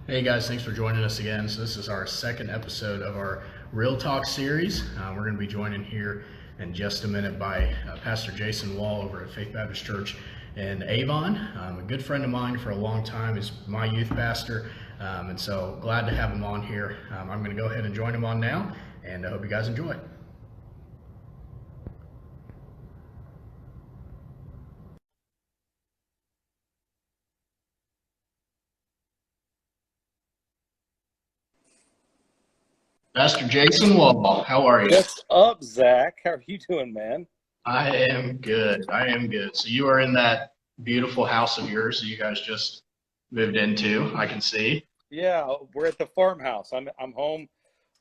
Hey guys, thanks for joining us again. So this is our second episode of our Real Talk series. We're going to be joined in here in just a minute by Pastor Jason Wall over at Faith Baptist Church in Avon. A good friend of mine for a long time. He's my youth pastor, and so glad to have him on here. I'm going to go ahead and join him on now, and I hope you guys enjoy. Pastor Jason Wall, how are you? What's up, Zach? How are you doing, man? I am good. I am good. So you are in that beautiful house of yours that you guys just moved into, I can see. Yeah, we're at the farmhouse. I'm home.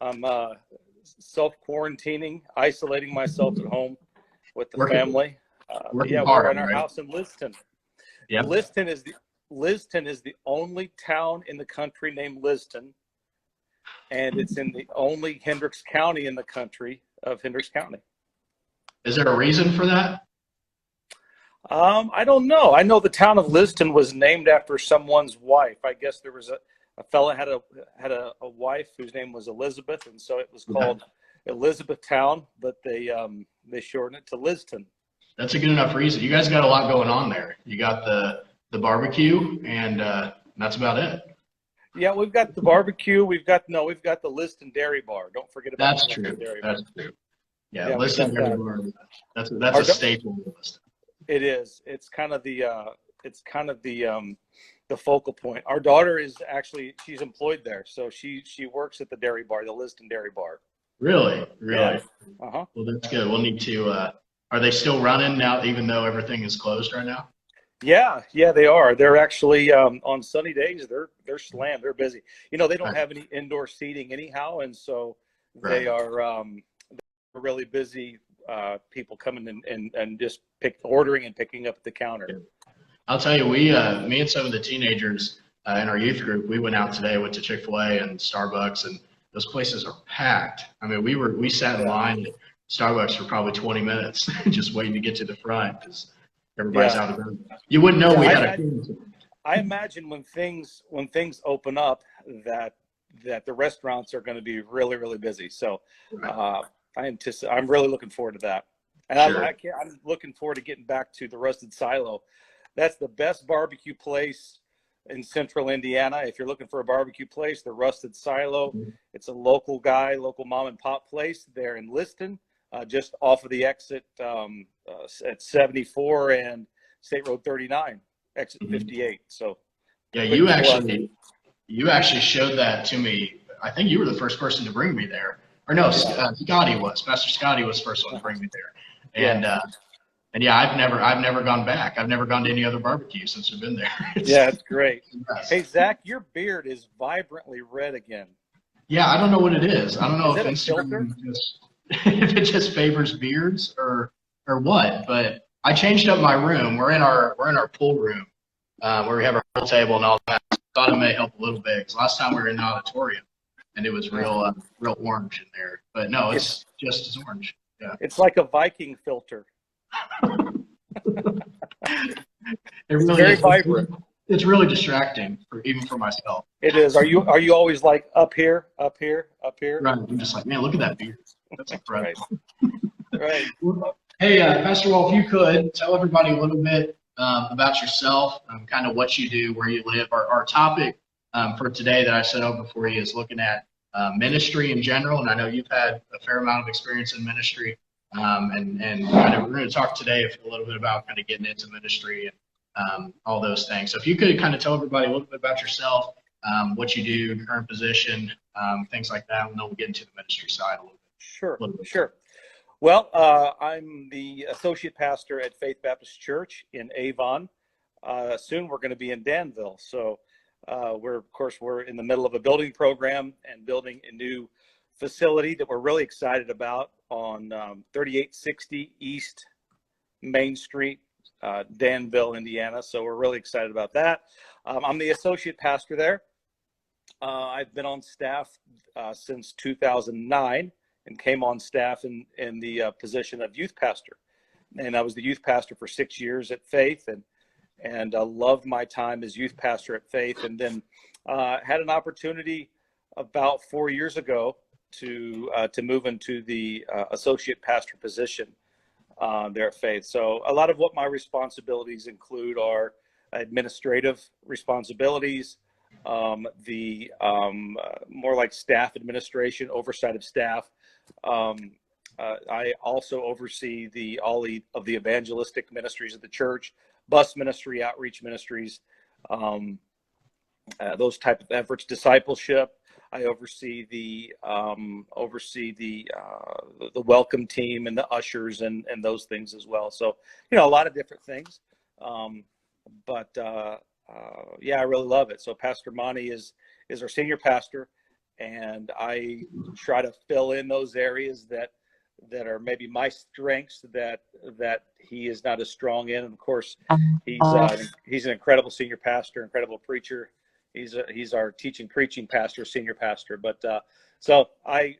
I'm self-quarantining, isolating myself at home with the Working, family. working We're hard, in our right? house in Liston. Yep. Liston is the only town in the country named Liston, and it's in the only Hendricks County in the country of Hendricks County. Is there a reason for that? I don't know. I know the town of Liston was named after someone's wife. I guess there was a fella had a wife whose name was Elizabeth, and so it was called Elizabethtown, but they shortened it to Liston. That's a good enough reason. You guys got a lot going on there. You got the barbecue, and that's about it. Yeah, we've got the barbecue. We've got the Liston Dairy Bar. Don't forget about That's the true. Liston Dairy Bar. That's true. Yeah, Yeah, listen, that's a staple of the list. It is. It's kind of the focal point. Our daughter she's employed there, so she works at the dairy bar, the Liston Dairy Bar. Really? Yeah. Uh-huh. Well, that's good. We'll need to. Are they still running now, even though everything is closed right now? Yeah, they are. They're actually on sunny days. They're slammed. They're busy. They don't have any indoor seating anyhow, and so they are really busy. People coming and just ordering and picking up at the counter. I'll tell you, me and some of the teenagers in our youth group, we went out today, went to Chick-fil-A and Starbucks, and those places are packed. I mean, we sat in line at Starbucks for probably 20 minutes, just waiting to get to the front because everybody's out of there. You wouldn't know we had I imagine when things open up that the restaurants are going to be really, really busy. So I'm really looking forward to that. And Sure. I'm looking forward to getting back to the Rusted Silo. That's the best barbecue place in central Indiana. If you're looking for a barbecue place, the Rusted Silo. It's a local mom and pop place there in Liston, just off of the exit at 74 and State Road 39, exit 58. So yeah, you actually showed that to me. I think you were the first person to bring me there. Or no, Scotty was. Pastor Scotty was the first one to bring me there. And yeah, I've never gone back. I've never gone to any other barbecue since we've been there. It's great. Hey, Zach, your beard is vibrantly red again. Yeah, I don't know what it is. I don't know if Instagram if it just favors beards or what. But I changed up my room. We're in our pool room where we have our pool table and all that. I thought it may help a little bit because last time we were in the auditorium and it was real orange in there. But no, it's just as orange. Yeah. It's like a Viking filter. It really very is. vibrant. It's really distracting even for myself. It is. Are you always like up here? Right. I'm just like, man, look at that beard. That's incredible. Right. Hey, Pastor Wall, if you could tell everybody a little bit about yourself, kind of what you do, where you live. Our topic for today that I sent over for you is looking at ministry in general, and I know you've had a fair amount of experience in ministry, and kind of we're going to talk today a little bit about kind of getting into ministry and all those things. So if you could kind of tell everybody a little bit about yourself, what you do, current position, things like that, and then we'll get into the ministry side a little bit. Sure. Well, I'm the associate pastor at Faith Baptist Church in Avon. Soon we're going to be in Danville. So we're in the middle of a building program and building a new facility that we're really excited about on 3860 East Main Street, Danville, Indiana. So we're really excited about that. I'm the associate pastor there. I've been on staff since 2009 and came on staff in the position of youth pastor. And I was the youth pastor for 6 years at Faith and loved my time as youth pastor at Faith. And then Had an opportunity about 4 years ago to move into the associate pastor position there at Faith. So a lot of what my responsibilities include are administrative responsibilities, the more like staff administration, oversight of staff. I also oversee all of the evangelistic ministries of the church, bus ministry, outreach ministries, those type of efforts, discipleship. I oversee the welcome team and the ushers and those things as well. So, a lot of different things. Yeah, I really love it. So Pastor Monty is our senior pastor, and I try to fill in those areas that are maybe my strengths that he is not as strong in. And of course, he's an incredible senior pastor, incredible preacher. He's our teaching, preaching pastor, senior pastor. But so I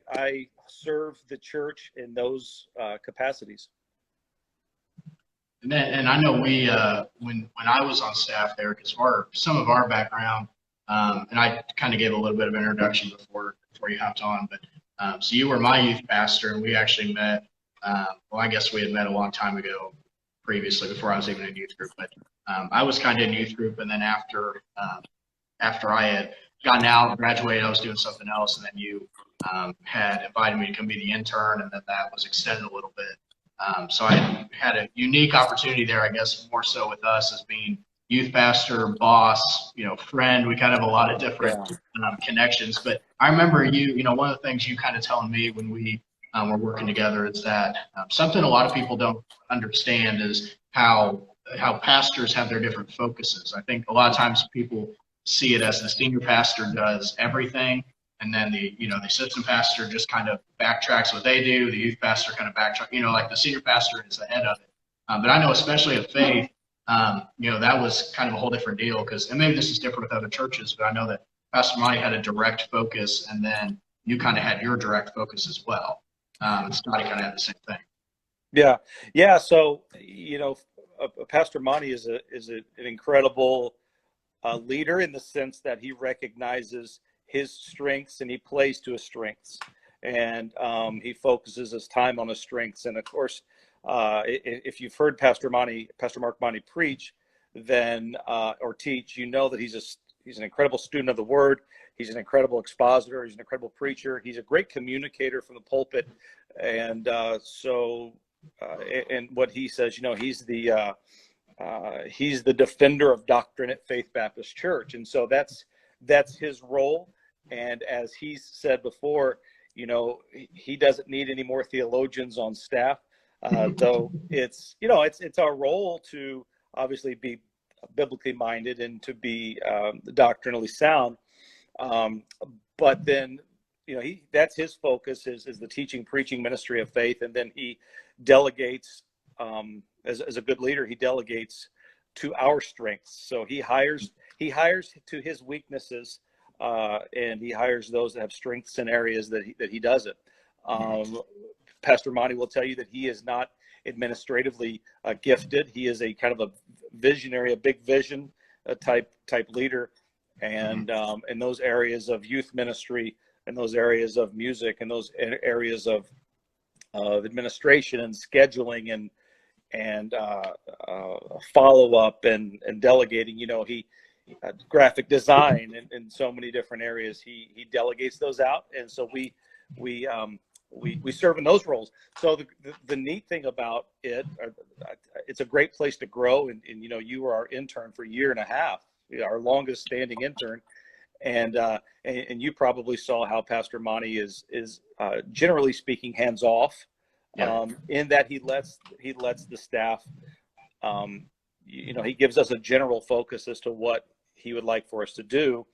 serve the church in those capacities. And I know we when I was on staff there, because some of our background, and I kind of gave a little bit of an introduction before you hopped on, but so you were my youth pastor, and we actually met. Well, I guess we had met a long time ago, previously, before I was even in youth group. But I was kind of in youth group, and then after I had gotten out and graduated, I was doing something else, and then you had invited me to come be the intern, and then that was extended a little bit. So I had a unique opportunity there, I guess, more so with us as being youth pastor, boss, friend. We kind of have a lot of different connections. But I remember one of the things you kind of telling me when we were working together is that something a lot of people don't understand is how pastors have their different focuses. I think a lot of times people see it as the senior pastor does everything, and then the assistant pastor just kind of backtracks what they do. The youth pastor kind of backtrack, like the senior pastor is the head of it. But I know, especially at Faith, that was kind of a whole different deal, and maybe this is different with other churches, but I know that Pastor Monty had a direct focus, and then you kind of had your direct focus as well. Scotty kind of had the same thing. Yeah. So, Pastor Monty is an incredible leader in the sense that he recognizes his strengths and he plays to his strengths, and he focuses his time on his strengths. And of course, if you've heard Pastor Mark Monty preach, then or teach, that he's an incredible student of the Word. He's an incredible expositor. He's an incredible preacher. He's a great communicator from the pulpit, and and what he says, he's the defender of doctrine at Faith Baptist Church, and so that's his role. And as he's said before, he doesn't need any more theologians on staff, though it's our role to obviously be biblically minded and to be doctrinally sound. But then, that's his focus is the teaching, preaching ministry of faith. And then he delegates, as a good leader, he delegates to our strengths. So he hires to his weaknesses, and he hires those that have strengths in areas that he doesn't. Pastor Monty will tell you that he is not administratively gifted. He is a kind of a visionary, a big vision type leader, and in those areas of youth ministry, and those areas of music, and those areas of administration and scheduling and follow up and delegating. He graphic design and so many different areas. He delegates those out, and so we serve in those roles. So the neat thing about it's a great place to grow. And you were our intern for a year and a half, our longest standing intern, and you probably saw how Pastor Monty is generally speaking hands off, in that he lets the staff. He gives us a general focus as to what he would like for us to do.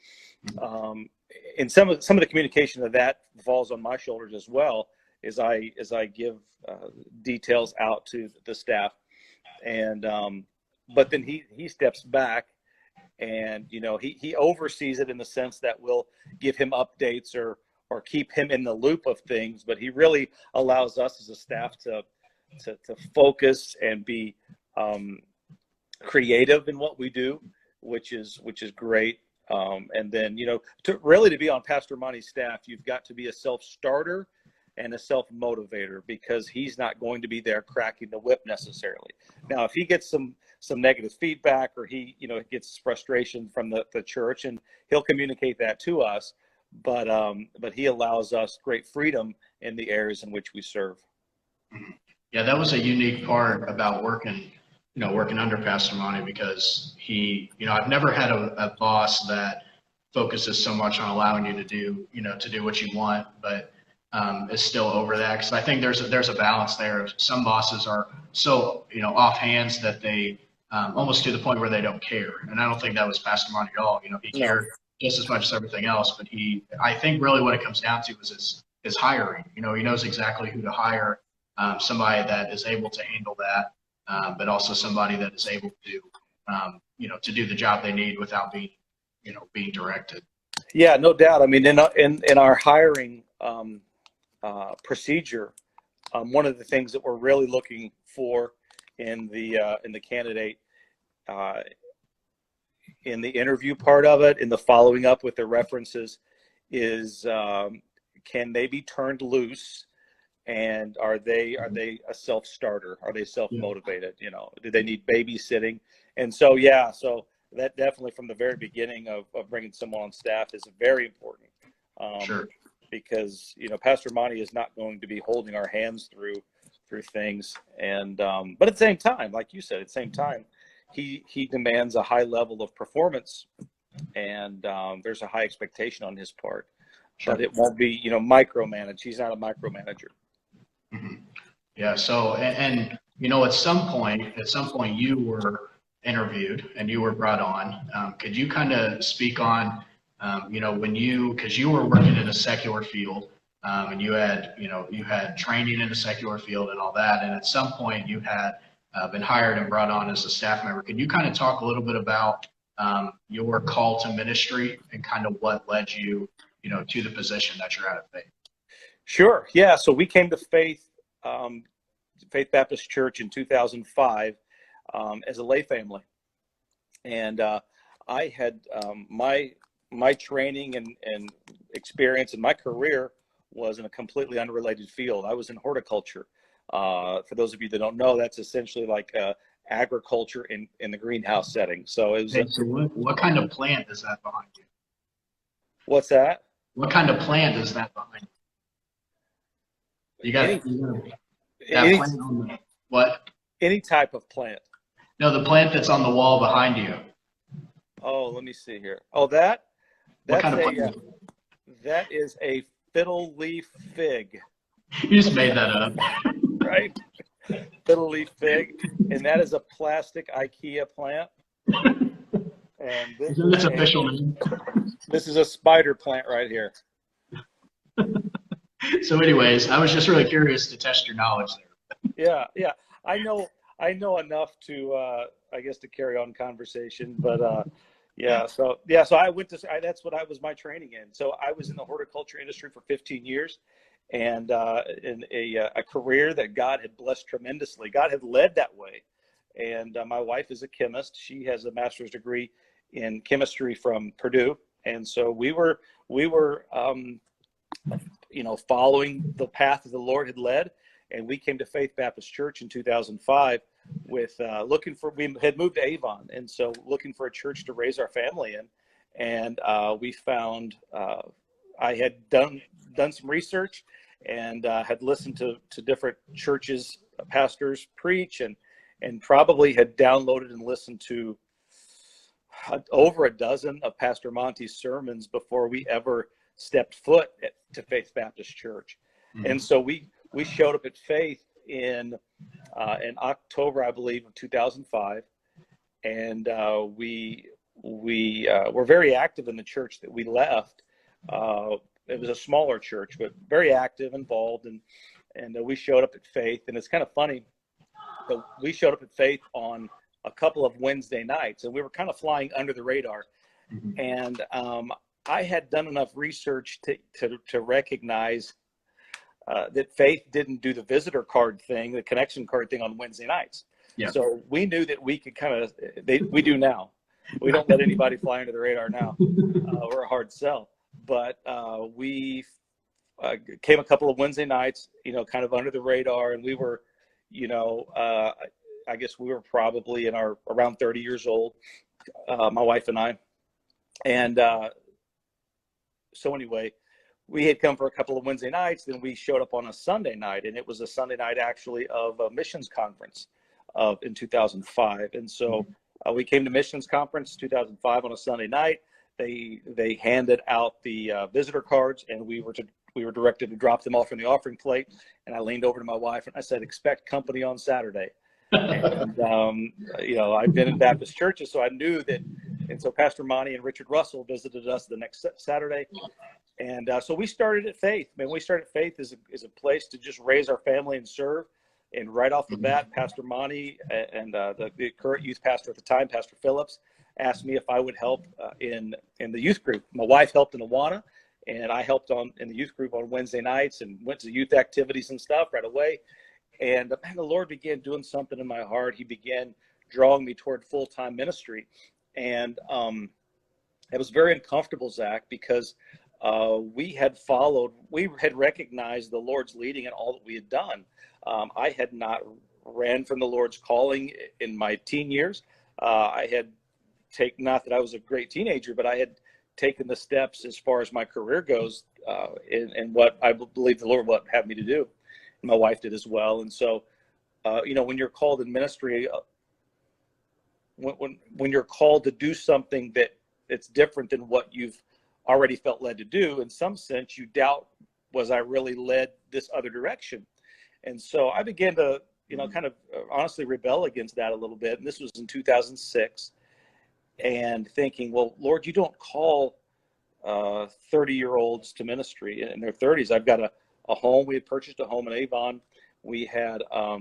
And some of the communication of that falls on my shoulders as well, as I give details out to the staff. And but then he steps back, and he oversees it in the sense that we'll give him updates or keep him in the loop of things, but he really allows us as a staff to focus and be creative in what we do, which is great. And then, to be on Pastor Monty's staff, you've got to be a self-starter and a self-motivator, because he's not going to be there cracking the whip necessarily. Now, if he gets some negative feedback, or he, gets frustration from the church, and he'll communicate that to us, but he allows us great freedom in the areas in which we serve. Yeah, that was a unique part about working under Pastor Monty, because he, I've never had a boss that focuses so much on allowing you to do what you want, but is still over that. Because I think there's a balance there. Some bosses are so off hands that they almost to the point where they don't care, and I don't think that was Pastor Monty at all. He cared just as much as everything else, but I think really what it comes down to is his hiring. He knows exactly who to hire, somebody that is able to handle that, but also somebody that is able to to do the job they need without being directed. Yeah, no doubt. I mean, in our hiring procedure, one of the things that we're really looking for in the candidate, in the interview part of it, in the following up with the references, is can they be turned loose, and are they a self-starter? Are they self-motivated? Do they need babysitting? And so so that definitely from the very beginning of bringing someone on staff is very important. Sure. Because Pastor Monty is not going to be holding our hands through things, and but at the same time, like you said, he demands a high level of performance, and there's a high expectation on his part. Sure. But it won't be micromanaged. He's not a micromanager. Mm-hmm. Yeah. So and at some point you were interviewed and you were brought on. Could you kind of speak on because you were working in a secular field, and you had training in a secular field and all that, and at some point you had been hired and brought on as a staff member. Could you kind of talk a little bit about your call to ministry and kind of what led you, to the position that you're at Faith? Sure. Yeah. So we came to Faith Baptist Church in 2005 as a lay family, and I had my training and experience in my career was in a completely unrelated field. I was in horticulture. For those of you that don't know, that's essentially like agriculture in the greenhouse setting. So it was. So what kind of plant is that behind you? What's that? What kind of plant is that behind you? You got any plant on the what? Any type of plant. No, the plant that's on the wall behind you. Oh, let me see here. Oh, that's what kind of plant? That is a fiddle leaf fig. You just made that up. Right? Fiddle leaf fig. And that is a plastic IKEA plant. And this official name. This is a spider plant right here. So anyways, I was just really curious to test your knowledge there. Yeah. I know enough to I guess to carry on conversation, but so I went to that's what I was my training in. So I was in the horticulture industry for 15 years, and in a career that God had blessed tremendously. God had led that way, and my wife is a chemist. She has a master's degree in chemistry from Purdue, and so we were following the path that the Lord had led. And we came to Faith Baptist Church in 2005 with we had moved to Avon, and so looking for a church to raise our family in. And we found I had done some research and had listened to different churches, pastors preach, and probably had downloaded and listened to over a dozen of Pastor Monty's sermons before we ever stepped foot to Faith Baptist Church. Mm-hmm. And so we showed up at Faith in October, I believe, of 2005, and we were very active in the church that we left. It was a smaller church, but very active, involved, and we showed up at Faith. And it's kind of funny that we showed up at Faith on a couple of Wednesday nights, and we were kind of flying under the radar. Mm-hmm. And I had done enough research to recognize that Faith didn't do the visitor card thing, the connection card thing on Wednesday nights. Yeah. So we knew that we could we do now. We don't let anybody fly under the radar now. We're a hard sell. But we came a couple of Wednesday nights, kind of under the radar, and we were, I guess we were probably around 30 years old, my wife and I. And so anyway, we had come for a couple of Wednesday nights, then we showed up on a Sunday night, and it was a Sunday night actually of a missions conference in 2005. And so we came to missions conference 2005 on a Sunday night. They handed out the visitor cards, and we were directed to drop them off in the offering plate. And I leaned over to my wife and I said, "Expect company on Saturday." And I've been in Baptist churches, so I knew that. And so Pastor Monty and Richard Russell visited us the next Saturday. And so we started at Faith. We started at Faith as a place to just raise our family and serve. And right off the bat, Pastor Monty and the current youth pastor at the time, Pastor Phillips, asked me if I would help in the youth group. My wife helped in Awana, and I helped in the youth group on Wednesday nights and went to youth activities and stuff right away. And the Lord began doing something in my heart. He began drawing me toward full-time ministry. And it was very uncomfortable, Zach, because we had recognized the Lord's leading in all that we had done. I had not ran from the Lord's calling in my teen years. I had not that I was a great teenager, but I had taken the steps as far as my career goes in what I believe the Lord would have me to do. And my wife did as well. And so, when you're called in ministry, when you're called to do something that's different than what you've already felt led to do, in some sense, you doubt, was I really led this other direction? And so I began to, kind of honestly rebel against that a little bit. And this was in 2006. And thinking, well, Lord, you don't call 30-year-olds to ministry in their 30s. I've got a home. We had purchased a home in Avon. We had, a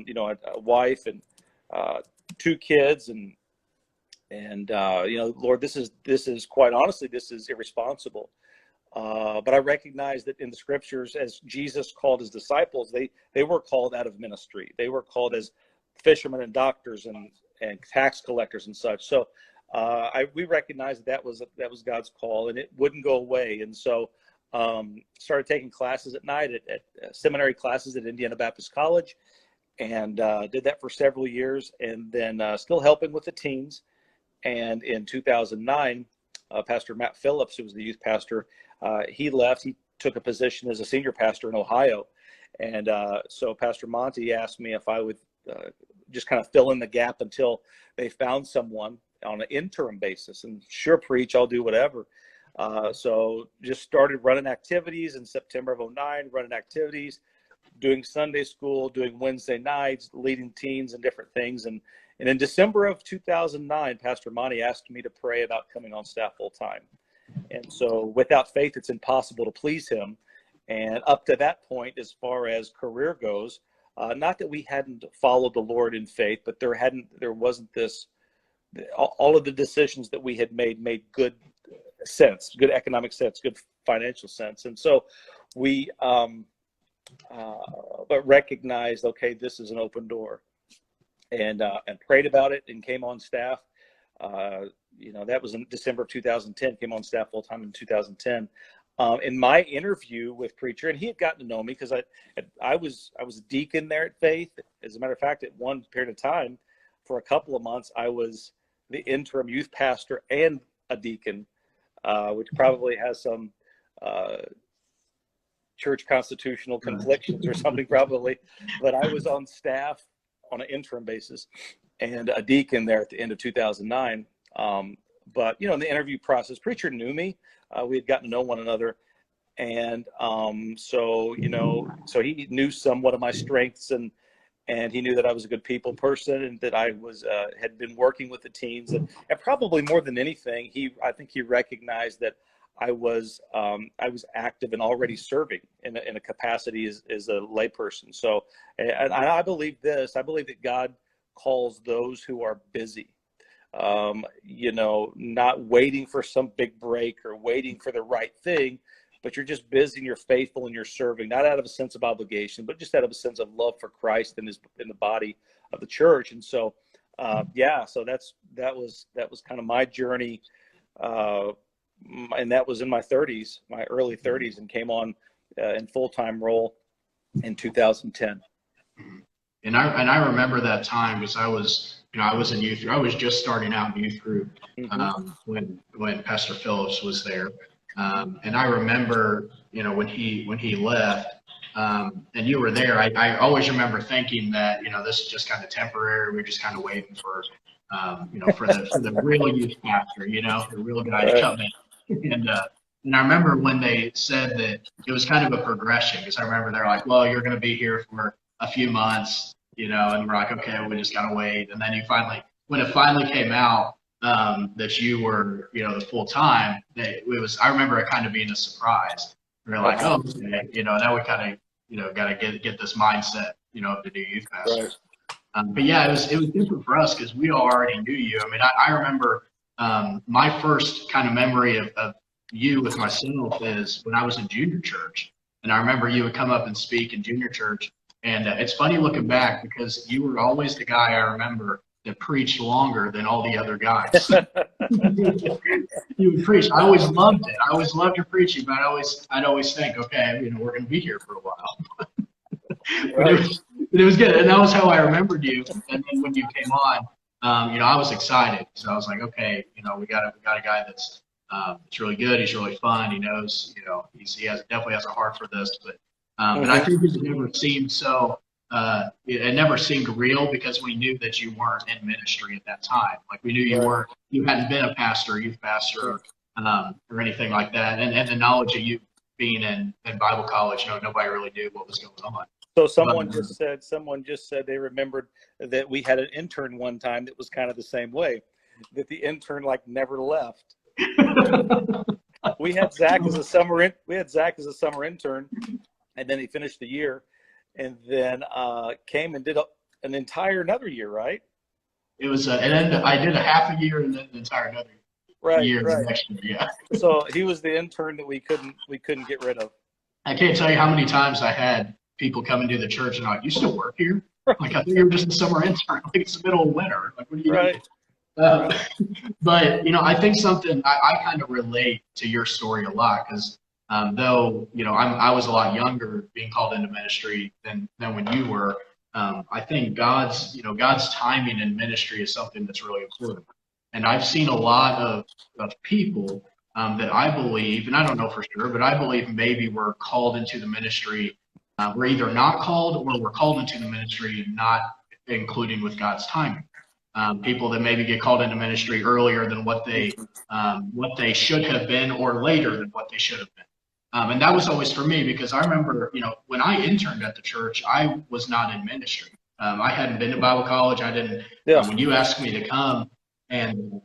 wife and 2 kids, and Lord, this is quite honestly, this is irresponsible. But I recognize that in the scriptures, as Jesus called his disciples, they were called out of ministry. They were called as fishermen and doctors and tax collectors and such. So we recognized that was God's call, and it wouldn't go away. And so started taking classes at night at seminary classes at Indiana Baptist College, and did that for several years, and then still helping with the teens. And in 2009, Pastor Matt Phillips, who was the youth pastor, he left. He took a position as a senior pastor in Ohio. And so Pastor Monty asked me if I would just kind of fill in the gap until they found someone on an interim basis. And sure, preach, I'll do whatever. So just started running activities in September of 2009, running activities, doing Sunday school, doing Wednesday nights, leading teens and different things. And in December of 2009, Pastor Monty asked me to pray about coming on staff full time. And so without faith, it's impossible to please him. And up to that point, as far as career goes, not that we hadn't followed the Lord in faith, but there wasn't this, all of the decisions that we had made good sense, good economic sense, good financial sense. And so we, but recognized, okay, this is an open door, and prayed about it and came on staff. That was in December of 2010, came on staff full time in 2010. In my interview with Preacher, and he had gotten to know me because I was a deacon there at Faith. As a matter of fact, at one period of time, for a couple of months, I was the interim youth pastor and a deacon, which probably has some church constitutional conflictions or something probably. But I was on staff on an interim basis and a deacon there at the end of 2009. But, in the interview process, Preacher knew me. We had gotten to know one another. And so he knew somewhat of my strengths, and he knew that I was a good people person, and that I was had been working with the teens. And probably more than anything, I think he recognized that I was active and already serving in a capacity as a layperson. So, and I believe this. I believe that God calls those who are busy. Not waiting for some big break or waiting for the right thing, but you're just busy and you're faithful and you're serving, not out of a sense of obligation, but just out of a sense of love for Christ and in the body of the church. And so So that was kind of my journey, and that was in my early 30s, and came on in full-time role in 2010. And I remember that time because I was in youth. I was just starting out in youth group when Pastor Phillips was there, and I remember when he left, and you were there. I always remember thinking that this is just kind of temporary. We're just kind of waiting for for the real youth pastor, the real guy to come in. And I remember when they said that it was kind of a progression, because I remember they're like, well, you're going to be here for a few months, and we're like, okay, we just got to wait. And then when it finally came out that you were, the full time, I remember it kind of being a surprise. We were like, oh, okay, now we kind of, got to get this mindset, of the new youth pastor. Right. But yeah, it was different for us because we already knew you. I mean, I remember my first kind of memory of you with myself is when I was in junior church, and I remember you would come up and speak in junior church, and it's funny looking back because you were always the guy I remember that preached longer than all the other guys. You would preach. I always loved it. I always loved your preaching, but I'd always think, okay, we're going to be here for a while. But it was good, and that was how I remembered you. And then when you came on, I was excited, so I was like, okay, we got a guy that's really good. He's really fun. He knows, he definitely has a heart for this. But I think it never seemed so. It never seemed real because we knew that you weren't in ministry at that time. Like we knew you hadn't been a pastor, youth pastor, or anything like that. And the knowledge of you being in Bible college, nobody really knew what was going on. So someone just said they remembered that we had an intern one time that was kind of the same way, that the intern never left. We had Zach as a summer intern, and then he finished the year, and then came and did another year, right? It was, and then I did a half a year and then the entire another year. Right. Next year, yeah. So he was the intern that we couldn't get rid of. I can't tell you how many times I had people come into the church and like, you still work here? Like, I think you were just a summer intern. Like, it's the middle of winter. Like, what are you doing? But, I think something I kind of relate to your story a lot because though, I was a lot younger being called into ministry than when you were, I think God's timing in ministry is something that's really important. And I've seen a lot of people that I believe, and I don't know for sure, but I believe maybe we're called into the ministry. We're either not called or we're called into the ministry not including with God's timing. People that maybe get called into ministry earlier than what they should have been or later than what they should have been. And that was always for me because I remember, when I interned at the church, I was not in ministry. I hadn't been to Bible college. I didn't. When you asked me to come, and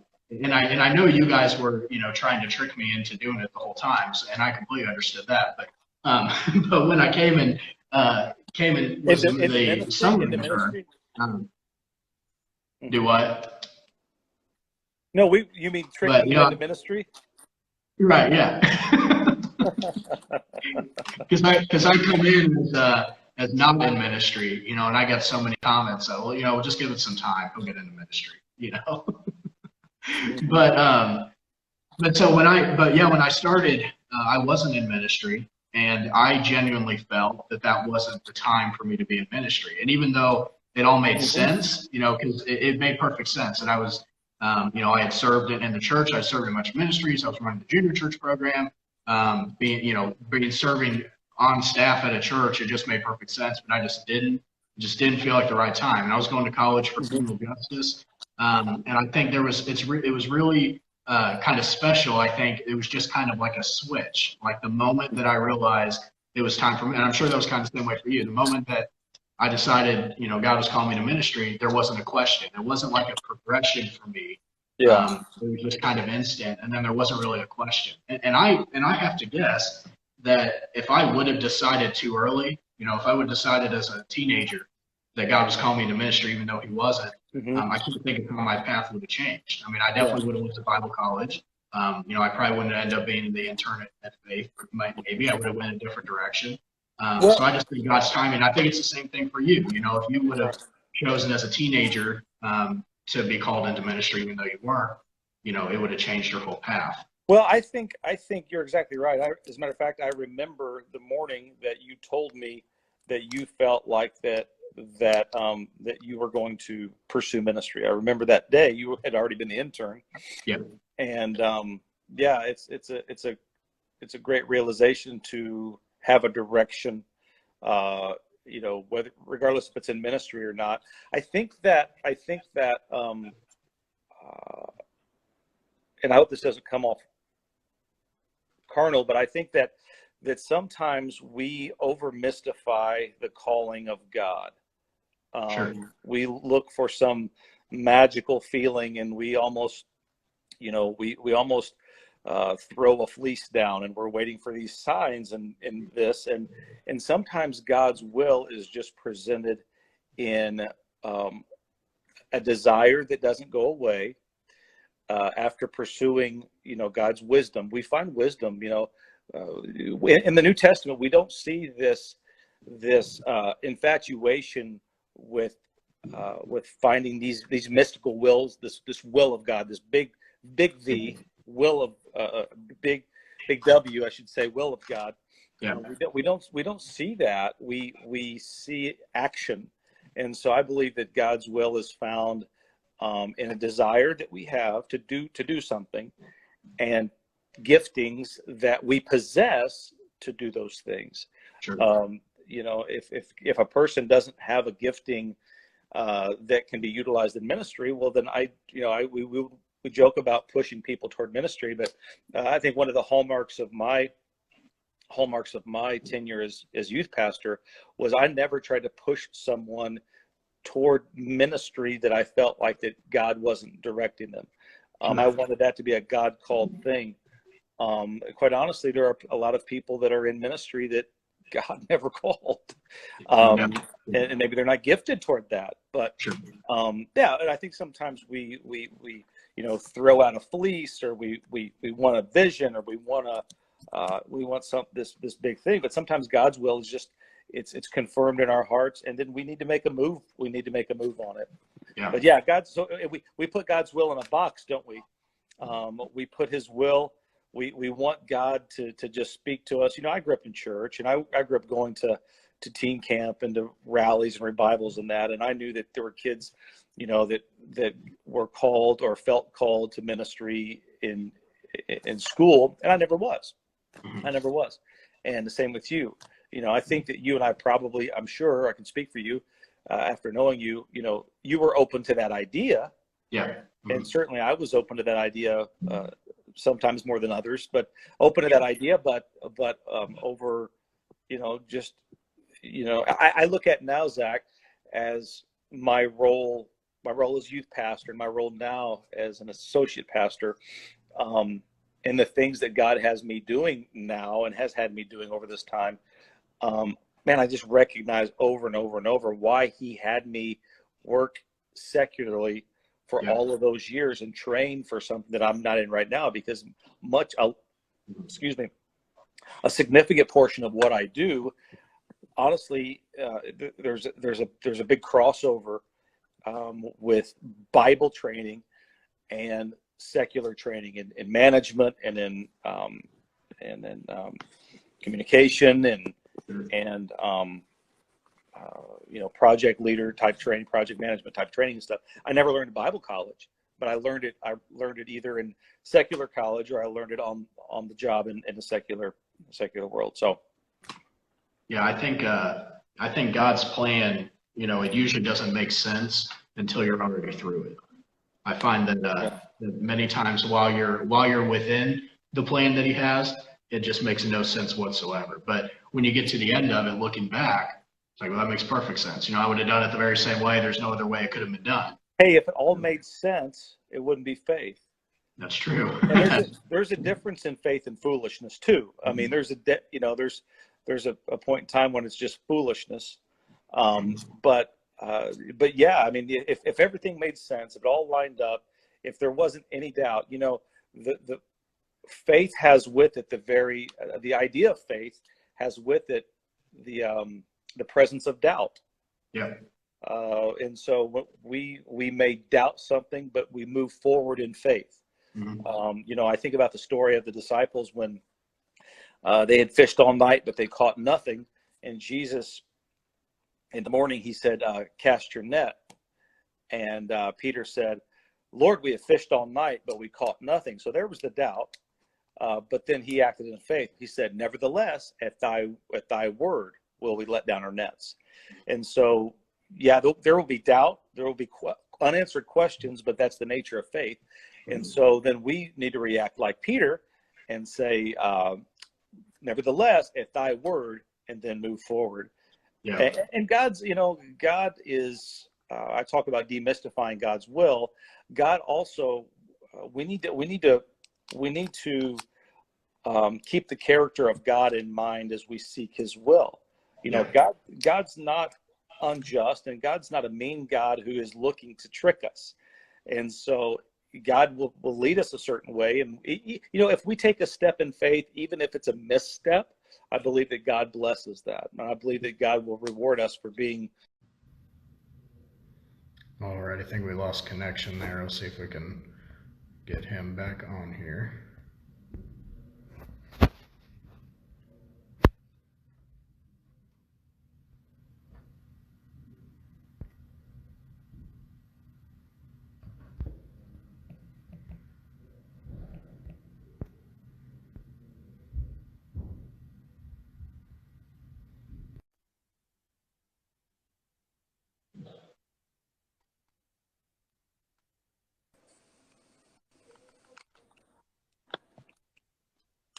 I know you guys were, trying to trick me into doing it the whole time, and I completely understood that. But when I came and was the summer intern. Do what? No, you mean tricking you into ministry? Right, yeah. Because I come in as not in ministry, and I got so many comments that, well, we'll just give it some time. He'll get into ministry, But so when I started, I wasn't in ministry, and I genuinely felt that wasn't the time for me to be in ministry. And even though it all made sense, because it made perfect sense. And I was, I had served in the church. I served in much ministries. I was running the junior church program. Serving on staff at a church, it just made perfect sense. But I just didn't feel like the right time. And I was going to college for criminal justice. And I think it was really kind of special. I think it was just kind of like a switch. Like the moment that I realized it was time for me, and I'm sure that was kind of the same way for you. The moment that I decided, God was calling me to ministry, there wasn't a question. It wasn't like a progression for me. Yeah. It was just kind of instant, and then there wasn't really a question. And I have to guess that if I would have decided too early, if I would have decided as a teenager that God was calling me to ministry, even though he wasn't, I couldn't think of how my path would have changed. I mean, I definitely would have went to Bible college. I probably wouldn't end up being the intern at Faith. Maybe I would have went a different direction. So I just think God's timing. I think it's the same thing for you. If you would have chosen as a teenager, to be called into ministry, even though you weren't, it would have changed your whole path. Well, I think you're exactly right. As a matter of fact, I remember the morning that you told me that you felt like that you were going to pursue ministry. I remember that day. You had already been the intern. Yeah. And it's a great realization to have a direction, regardless if it's in ministry or not. I think that and I hope this doesn't come off carnal, but I think that sometimes we over mystify the calling of God. Sure. We look for some magical feeling, and we almost throw a fleece down, and we're waiting for these signs and this, and sometimes God's will is just presented in a desire that doesn't go away. After pursuing, God's wisdom, we find wisdom. In the New Testament, we don't see this infatuation with finding these mystical wills, this will of God, this big V will of big W, I should say, will of God. Yeah. We don't see that. We see action, and so I believe that God's will is found in a desire that we have to do something, and giftings that we possess to do those things. Sure. If a person doesn't have a gifting that can be utilized in ministry, well, then we joke about pushing people toward ministry, but I think one of the hallmarks of my tenure as youth pastor was I never tried to push someone toward ministry that I felt like that God wasn't directing them. I wanted that to be a God-called thing. Quite honestly, there are a lot of people that are in ministry that God never called, and maybe they're not gifted toward that. But sure. And I think sometimes we throw out a fleece, or we want a vision, or we want this big thing. But sometimes God's will is just it's confirmed in our hearts, and then we need to make a move. We need to make a move on it. Yeah. But we put God's will in a box, don't we? We put His will. We want God to just speak to us. I grew up in church, and I grew up going to teen camp and to rallies and revivals and that. And I knew that there were kids, that were called or felt called to ministry in school, and I never was. Mm-hmm. I never was. And the same with you. I think that you and I probably, I'm sure I can speak for you, after knowing you, you were open to that idea. Yeah. Mm-hmm. And certainly I was open to that idea, sometimes more than others, but open to that idea, but over, I look at now, Zach, as my role as youth pastor, and my role now as an associate pastor, and the things that God has me doing now and has had me doing over this time. Man, I just recognize over and over and over why He had me work secularly for all of those years and train for something that I'm not in right now, because a significant portion of what I do, honestly, there's a big crossover with Bible training and secular training in management and in communication and project leader type training, project management type training and stuff. I never learned Bible college, but I learned it either in secular college, or I learned it on the job in the secular world. So yeah, I think God's plan, it usually doesn't make sense until you're already through it. I find that many times while you're within the plan that He has, it just makes no sense whatsoever. But when you get to the end of it, looking back, it's like, well, that makes perfect sense. I would have done it the very same way. There's no other way it could have been done. Hey, if it all made sense, it wouldn't be faith. That's true. And there's a difference in faith and foolishness too. I mean, there's a point in time when it's just foolishness. But yeah, I mean, if everything made sense, if it all lined up, if there wasn't any doubt, the faith has with it the idea of faith has with it the presence of doubt. Yeah. And so we may doubt something, but we move forward in faith. Mm-hmm. I think about the story of the disciples when they had fished all night, but they caught nothing. And Jesus, in the morning, he said, cast your net. And Peter said, Lord, we have fished all night, but we caught nothing. So there was the doubt. But then he acted in faith. He said, nevertheless, at thy word will we let down our nets. And so, yeah, there will be doubt. There will be unanswered questions, but that's the nature of faith. And so then we need to react like Peter and say, nevertheless, at thy word, and then move forward. Yeah. And God is, I talk about demystifying God's will. God also, we need to keep the character of God in mind as we seek his will. God's not unjust, and God's not a mean God who is looking to trick us. And so God will lead us a certain way. And, if we take a step in faith, even if it's a misstep, I believe that God blesses that. And I believe that God will reward us for being. All right, I think we lost connection there. Let's see if we can get him back on here.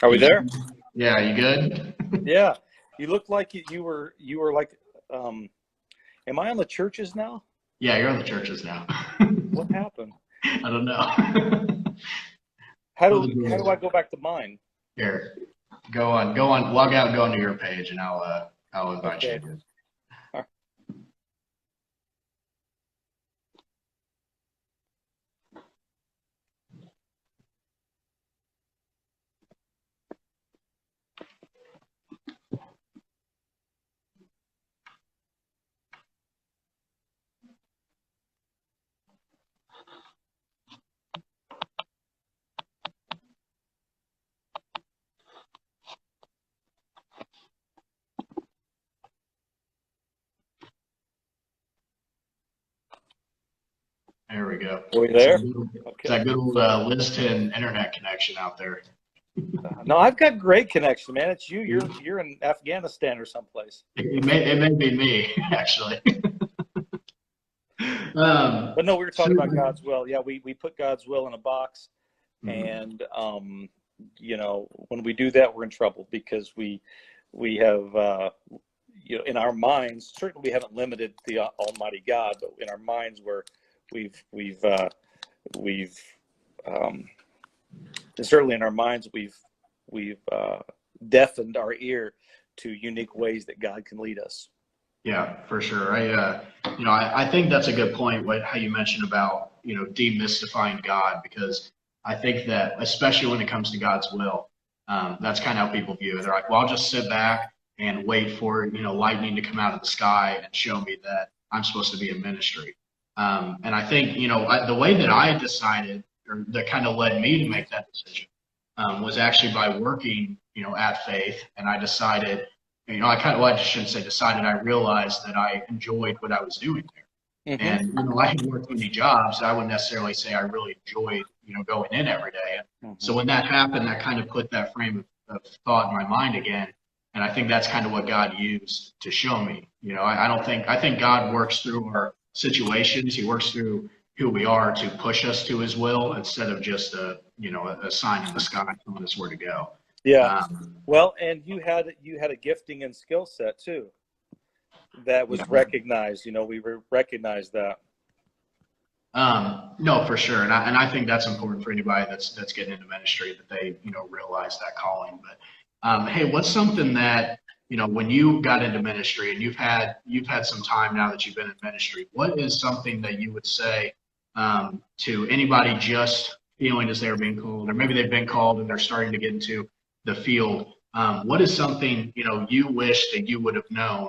Are we there? Yeah, you good? Yeah. You look like you were like, am I on the churches now? Yeah, you're on the churches now. What happened? I don't know. How do I go back to mine? Here, go on, log out and go onto your page, and I'll invite you. There we go. Are we there? It's that good old Liston internet connection out there. No, I've got great connection, man. It's you. You're in Afghanistan or someplace. It may be me, actually. But no, we were talking about God's will. Yeah, we put God's will in a box, and when we do that, we're in trouble because we have in our minds. Certainly, we haven't limited the Almighty God, but in our minds, where we've certainly in our minds we've deafened our ear to unique ways that God can lead us. Yeah, for sure. I think that's a good point. How you mentioned about demystifying God, because I think that especially when it comes to God's will, that's kind of how people view it. They're like, well, I'll just sit back and wait for lightning to come out of the sky and show me that I'm supposed to be in ministry. And I think the way that I decided, or that kind of led me to make that decision, was actually by working at Faith, and I decided. I shouldn't say decided, I realized that I enjoyed what I was doing there. Mm-hmm. And, I had worked many jobs. I wouldn't necessarily say I really enjoyed, going in every day. Mm-hmm. So when that happened, that kind of put that frame of thought in my mind again. And I think that's kind of what God used to show me. I think God works through our situations. He works through who we are to push us to his will instead of just a sign in the sky telling us where to go. Yeah. Well, and you had a gifting and skill set too that was recognized. We recognized that. No, for sure, and I think that's important for anybody that's getting into ministry, that they realize that calling. But hey, what's something that when you got into ministry, and you've had some time now that you've been in ministry, what is something that you would say to anybody just feeling as they're being called, or maybe they've been called and they're starting to get into the field? What is something you wish that you would have known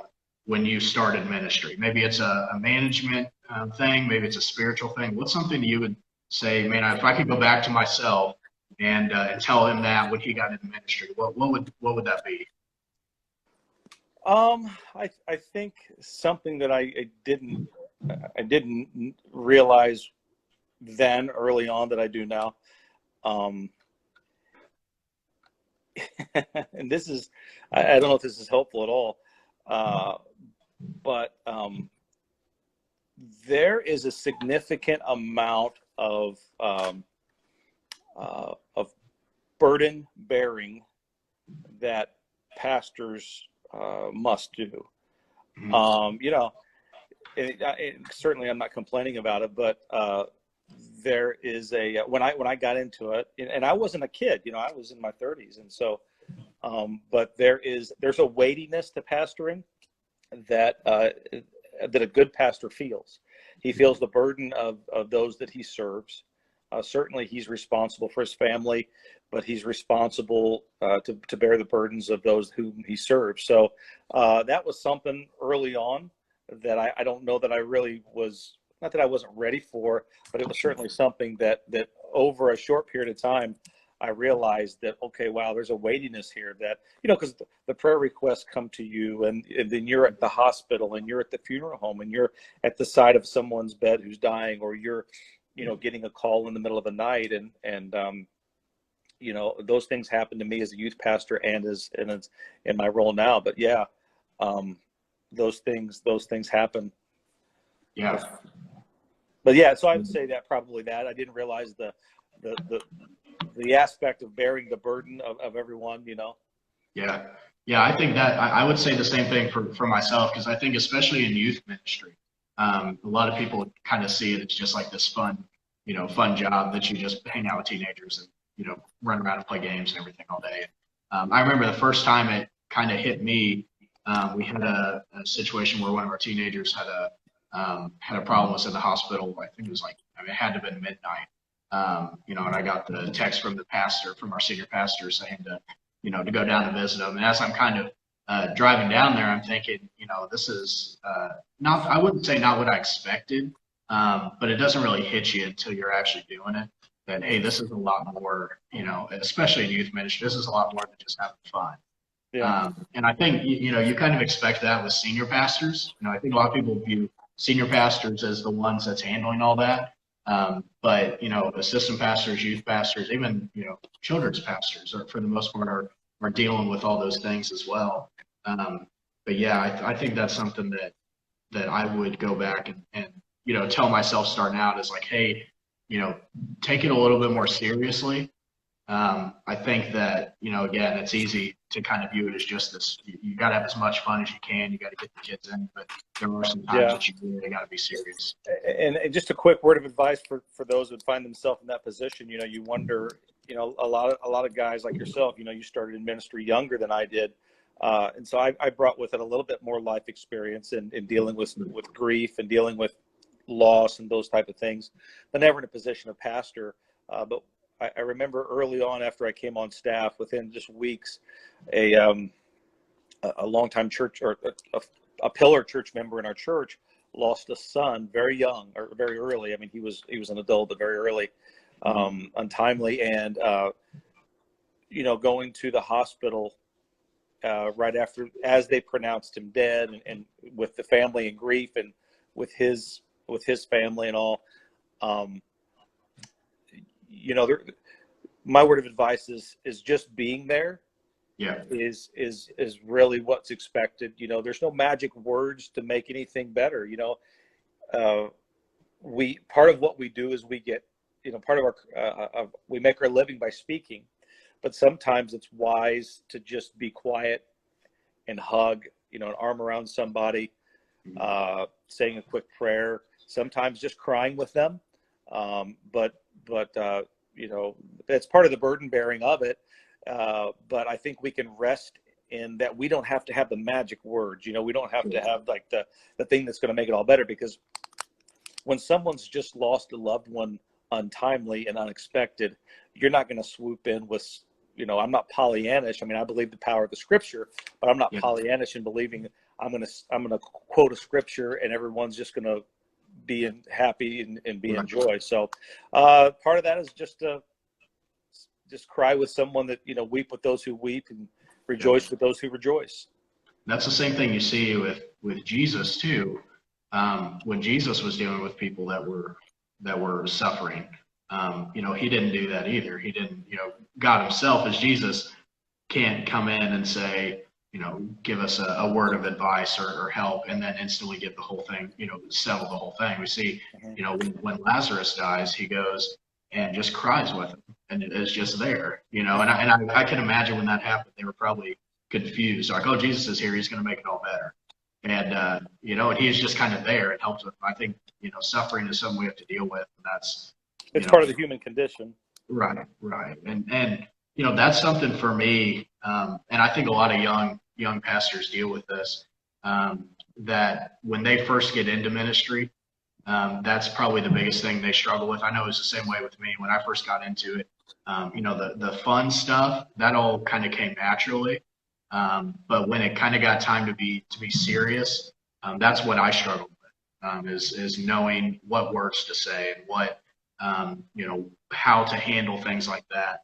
when you started ministry? Maybe it's a management thing, maybe it's a spiritual thing. What's something you would say, man, if I could go back to myself and tell him that when he got into ministry, what would that be? I think something that I didn't realize then early on that I do now. And this is, I don't know if this is helpful at all. But there is a significant amount of burden bearing that pastors must do. Certainly I'm not complaining about it, but there is when I got into it, and I wasn't a kid, I was in my 30s, and so but there's a weightiness to pastoring that a good pastor feels. He feels the burden of those that he serves. Certainly he's responsible for his family, but he's responsible to bear the burdens of those whom he serves. So that was something early on that I don't know that I really was, not that I wasn't ready for, but it was certainly something that over a short period of time, I realized that, okay, wow, there's a weightiness here that, because the prayer requests come to you, and then you're at the hospital, and you're at the funeral home, and you're at the side of someone's bed who's dying, or you're, getting a call in the middle of the night. And those things happen to me as a youth pastor and in my role now. But yeah, those things happen. Yeah. But yeah, so I would say that probably that I didn't realize the aspect of bearing the burden of everyone, Yeah. I think that I would say the same thing for myself, because I think especially in youth ministry, a lot of people kind of see it as just like this fun job that you just hang out with teenagers and, run around and play games and everything all day. I remember the first time it kind of hit me, we had a situation where one of our teenagers had a problem, was in the hospital. I think it was it had to have been midnight. And I got the text from our senior pastor saying to go down to visit him. And as I'm kind of driving down there, I'm thinking, this is I wouldn't say not what I expected, but it doesn't really hit you until you're actually doing it. That, hey, this is a lot more, especially in youth ministry, this is a lot more than just having fun. Yeah. And I think, you kind of expect that with senior pastors. I think a lot of people view senior pastors as the ones that's handling all that. But, assistant pastors, youth pastors, even, children's pastors for the most part are dealing with all those things as well. But yeah, I think that's something that I would go back and tell myself starting out is like, hey, take it a little bit more seriously. I think that, again, it's easy to kind of view it as just this, you got to have as much fun as you can. You got to get the kids in, but there are some times that you really got to be serious. And just a quick word of advice for those who find themselves in that position. You wonder, a lot of guys like yourself, you started in ministry younger than I did. And so I brought with it a little bit more life experience in dealing with grief and dealing with loss and those type of things, but never in a position of pastor. But I remember early on after I came on staff, within just weeks, a longtime church or a pillar church member in our church lost a son very young or very early. I mean, he was an adult, but very early, untimely. And, going to the hospital right after, as they pronounced him dead, and with the family in grief and with his family and all, my word of advice is just being there. Yeah. Is really what's expected. There's no magic words to make anything better. Part of what we do is we get, part of our, we make our living by speaking, but sometimes it's wise to just be quiet and hug, an arm around somebody, saying a quick prayer, sometimes just crying with them. But it's part of the burden bearing of it. But I think we can rest in that we don't have to have the magic words. We don't have to have like the thing that's going to make it all better, because when someone's just lost a loved one untimely and unexpected, you're not going to swoop in with, I'm not Pollyannish. I mean, I believe the power of the scripture, but I'm not Pollyannish in believing I'm gonna quote a scripture and everyone's just gonna be happy and be in joy. So part of that is just cry with someone that, weep with those who weep and rejoice with those who rejoice. That's the same thing you see with Jesus too. When Jesus was dealing with people that were suffering, he didn't do that either. He didn't, God himself as Jesus can't come in and say, give us a word of advice or help and then instantly get the whole thing, settle the whole thing. We see, when Lazarus dies, he goes and just cries with him and it is just there, and I can imagine when that happened, they were probably confused. Like, oh, Jesus is here. He's going to make it all better. And, and he's just kind of there. It helps with, I think, suffering is something we have to deal with. And that's, it's part of the human condition. Right. And that's something for me. And I think a lot of young pastors deal with this, that when they first get into ministry, that's probably the biggest thing they struggle with. I know it was the same way with me when I first got into it. The fun stuff, that all kind of came naturally. But when it kind of got time to be serious, that's what I struggled with, is knowing what words to say and what, how to handle things like that.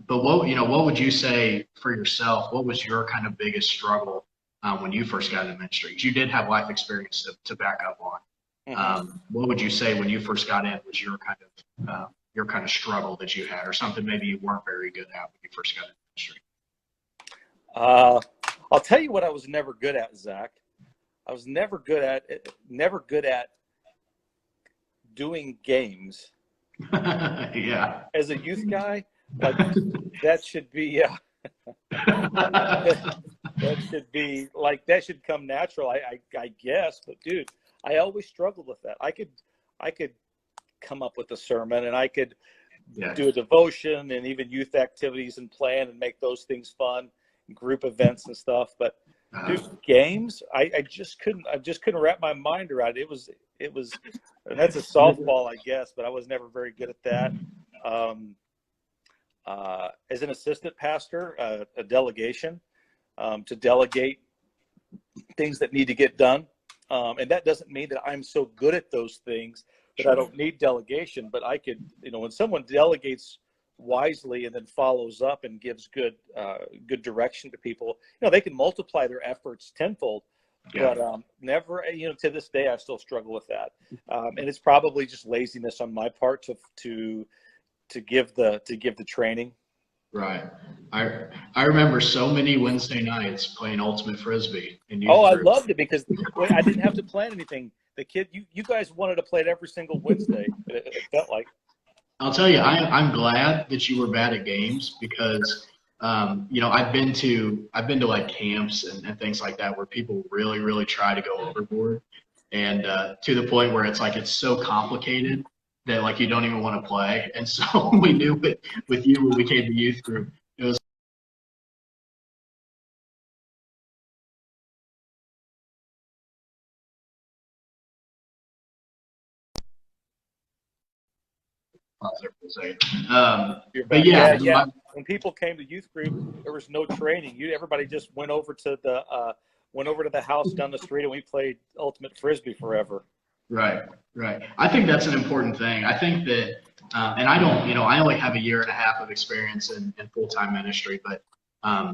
But what would you say for yourself? What was your kind of biggest struggle when you first got into ministry? 'Cause you did have life experience to back up on. What would you say when you first got in was your kind of struggle that you had, or something maybe you weren't very good at when you first got into ministry? I'll tell you what I was never good at, Zach. I was never good at doing games. Yeah. As a youth guy, like that should be that should come natural. I guess, but dude, I always struggled with that. I could come up with a sermon and I could do a devotion and even youth activities and plan and make those things fun, group events and stuff. But dude, games, I just couldn't wrap my mind around it. It was, and that's a softball, I guess, but I was never very good at that. As an assistant pastor, a delegation, to delegate things that need to get done. And that doesn't mean that I'm so good at those things that I don't need delegation, but I could, when someone delegates wisely and then follows up and gives good direction to people, they can multiply their efforts tenfold. Yeah. But never, to this day, I still struggle with that. And it's probably just laziness on my part to give the training. Right. I remember so many Wednesday nights playing ultimate frisbee. I loved it because I didn't have to plan anything. The kid, you guys wanted to play it every single Wednesday. It felt like. I'll tell you, I'm glad that you were bad at games because, I've been to like camps and things like that where people really, really try to go overboard, and to the point where it's so complicated that like you don't even want to play. And so we knew with you when we came to youth group, it was but yeah. When people came to youth group, there was no training. Everybody just went over to the house down the street and we played ultimate frisbee forever. Right. I think that's an important thing. I think that, and I don't, I only have a year and a half of experience in full-time ministry, but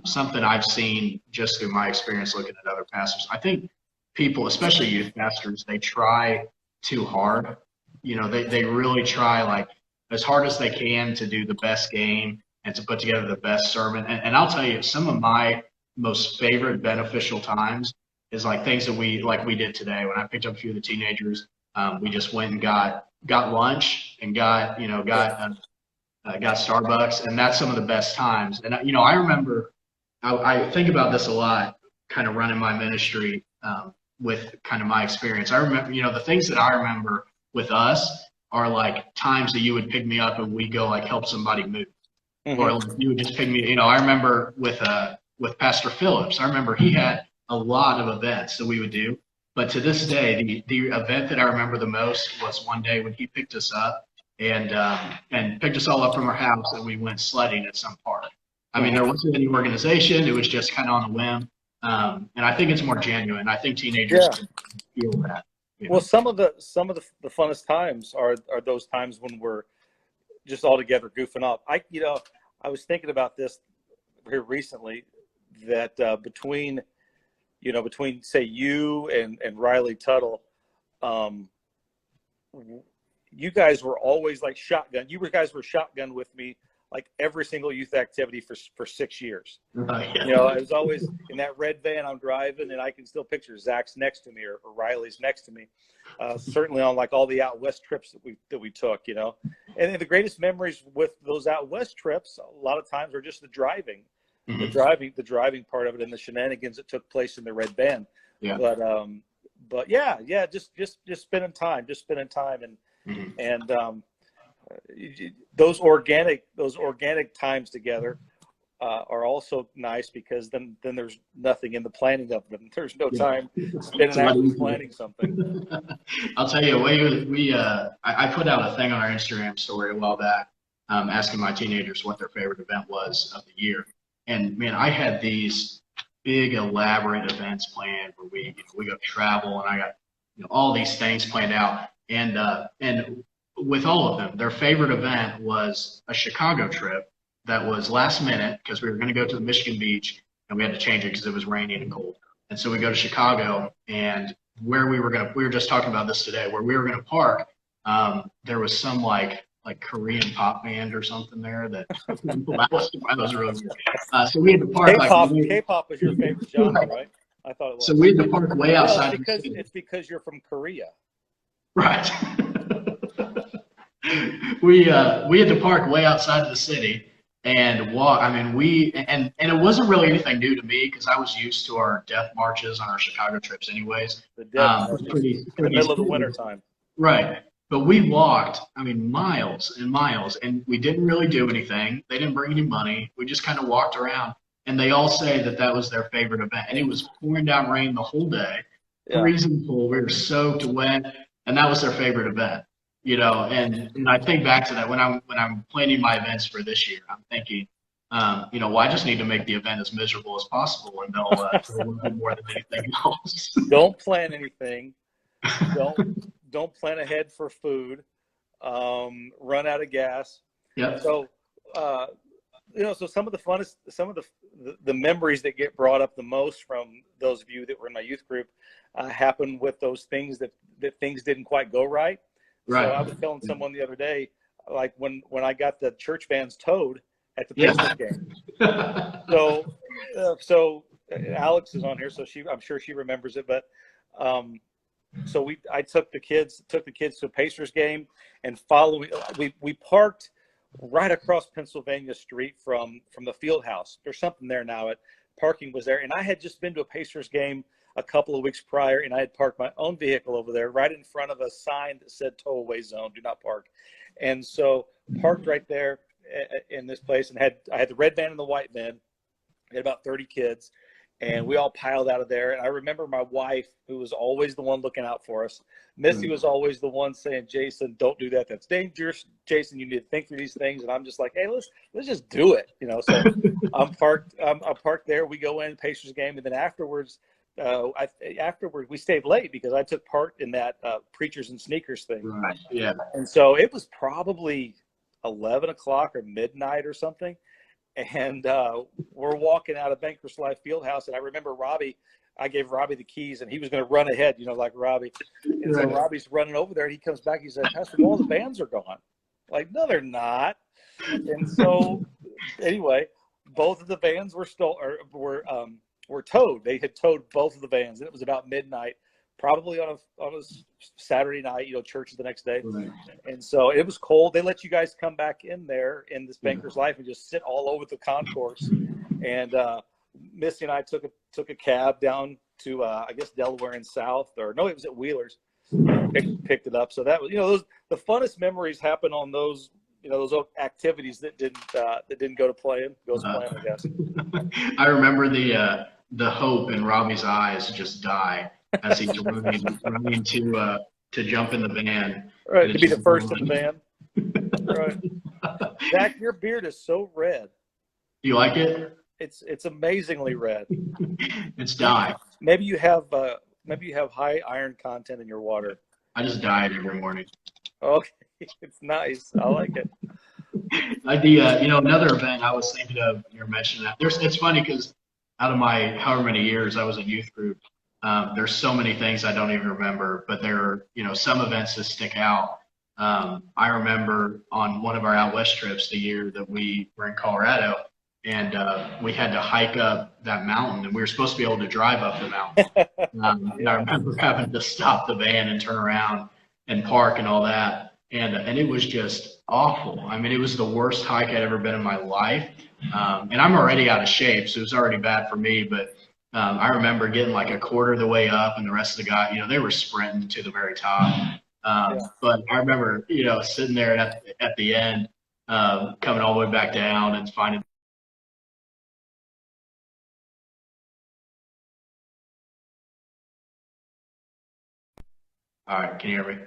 something I've seen just through my experience looking at other pastors, I think people, especially youth pastors, they try too hard. They really try like as hard as they can to do the best game and to put together the best sermon. And I'll tell you, some of my most favorite beneficial times is like things that we did today. When I picked up a few of the teenagers, we just went and got lunch and got Starbucks, and that's some of the best times. And I remember, I think about this a lot, kind of running my ministry with kind of my experience. I remember, the things that I remember with us are like times that you would pick me up and we go like help somebody move, or you would just pick me. I remember with Pastor Phillips. I remember he had a lot of events that we would do. But to this day, the event that I remember the most was one day when he picked us up and picked us all up from our house and we went sledding at some park. I mean, there wasn't any organization. It was just kind of on a whim. And I think it's more genuine. I think teenagers can feel that. Well, some of the funnest times are those times when we're just all together goofing off. I was thinking about this here recently, that between say you and Riley Tuttle, you guys were always like shotgun. Guys were shotgun with me like every single youth activity for 6 years. I was always in that red van I'm driving, and I can still picture Zach's next to me or Riley's next to me. Certainly on like all the out west trips that we took, and the greatest memories with those out west trips a lot of times are just the driving, the driving part of it, and the shenanigans that took place in the red van. But just spending time, and those organic times together are also nice, because then there's nothing in the planning of them. There's no time spending after planning something. I'll tell you, I put out a thing on our Instagram story a while back, asking my teenagers what their favorite event was of the year. And man, I had these big elaborate events planned where we go travel, and I got all these things planned out. And with all of them, their favorite event was a Chicago trip that was last minute, because we were going to go to the Michigan beach, and we had to change it because it was raining and cold. And so we go to Chicago, and we were just talking about this today, where we were going to park, there was some like Korean pop band or something there that was really weird. So we had to park. K-pop is your favorite genre, right? I thought it was. So we had to park way outside. It's because you're from Korea. Right. We had to park way outside of the city and walk. I mean, and it wasn't really anything new to me, because I was used to our death marches on our Chicago trips anyways. The death marches in the middle of the winter time. Right. But we walked, miles and miles, and we didn't really do anything. They didn't bring any money. We just kind of walked around, and they all say that was their favorite event. And it was pouring down rain the whole day, freezing cold. We were soaked wet, and that was their favorite event. And I think back to that when I'm planning my events for this year. I'm thinking, I just need to make the event as miserable as possible, and they'll love it more than anything else. Don't plan anything. Don't plan ahead for food. Run out of gas. Yeah. So, so some of the memories that get brought up the most from those of you that were in my youth group happened with those things that things didn't quite go right. Right. So I was telling someone the other day, like when I got the church vans towed at the Pacers game. So Alex is on here, so I'm sure she remembers it. But I took the kids to a Pacers game, and we parked right across Pennsylvania Street from the field house. There's something there now. Parking was there, and I had just been to a Pacers game a couple of weeks prior, and I had parked my own vehicle over there right in front of a sign that said tow away zone, do not park. And so parked right there in this place, and I had the red van and the white van. We had about 30 kids, and we all piled out of there. And I remember my wife, who was always the one looking out for us. Missy was always the one saying, Jason, don't do that. That's dangerous. Jason, you need to think through these things. And I'm just like, hey, let's just do it. So I'm parked there. We go in, Pacers game. And then afterwards, we stayed late because I took part in that preachers and sneakers thing. Right. Yeah. And so it was probably 11 o'clock or midnight or something. And we're walking out of Bankers Life Fieldhouse, and I remember I gave Robbie the keys, and he was going to run ahead, like Robbie. And so Robbie's running over there, and he comes back. He said, Pastor, all the vans are gone. Like, no, they're not. And so anyway, both of the vans were towed. They had towed both of the vans, and it was about midnight, probably on a Saturday night. Church the next day. Right. And so it was cold. They let you guys come back in there in this Bankers Life and just sit all over the concourse. And Missy and I took a cab down to I guess Delaware and South, or no, it was at Wheeler's. Picked it up. So that was the funnest memories happen on those those activities that didn't go to plan. I guess. I remember the hope in Robbie's eyes just die as he's running to jump in the van. Right, to be the first in the van. Right. Zach, your beard is so red. Do you like it? It's amazingly red. It's dye. Maybe you have high iron content in your water. I just dye it every morning. Okay, it's nice. I like it. Another event I was thinking of, you're mentioning that. It's funny because out of my however many years I was in youth group, there's so many things I don't even remember, but there are, some events that stick out. I remember on one of our out west trips the year that we were in Colorado, and we had to hike up that mountain, and we were supposed to be able to drive up the mountain. And I remember having to stop the van and turn around and park and all that. And it was just awful. I mean, it was the worst hike I'd ever been in my life. And I'm already out of shape, so it was already bad for me. But I remember getting like a quarter of the way up, and the rest of the guys, they were sprinting to the very top. But I remember, sitting there at the end, coming all the way back down and finding. All right, can you hear me?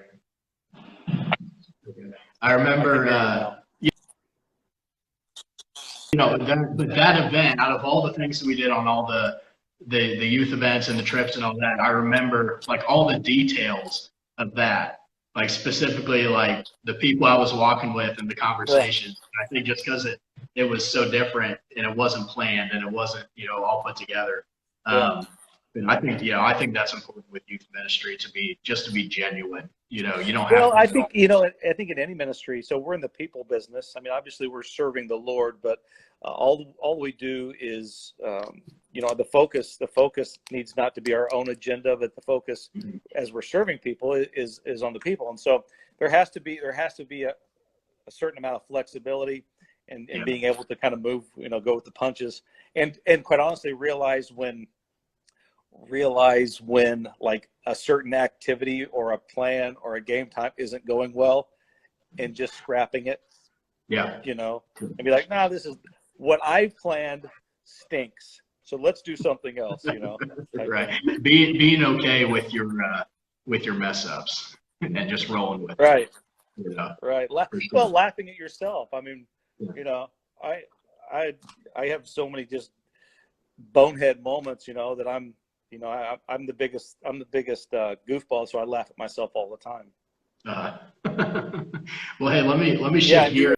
I remember, that event, out of all the things that we did on all the youth events and the trips and all that, I remember like all the details of that, like specifically like the people I was walking with and the conversations. I think just because it was so different and it wasn't planned and it wasn't, all put together. I think that's important with youth ministry to be genuine. You don't have. Well, I think in any ministry. So we're in the people business. I mean, obviously we're serving the Lord, but all we do is, the focus needs not to be our own agenda, but the focus as we're serving people is on the people. And so there has to be a certain amount of flexibility and being able to kind of move, go with the punches, and quite honestly realize when like a certain activity or a plan or a game time isn't going well, and just scrapping it. And be like, nah, this is what I planned stinks, so let's do something else. Right. Being okay with your mess ups and just rolling with it. Right. Well, laughing at yourself. I mean, I have so many just bonehead moments, that I'm the biggest goofball, so I laugh at myself all the time. Well, hey, let me shift gears.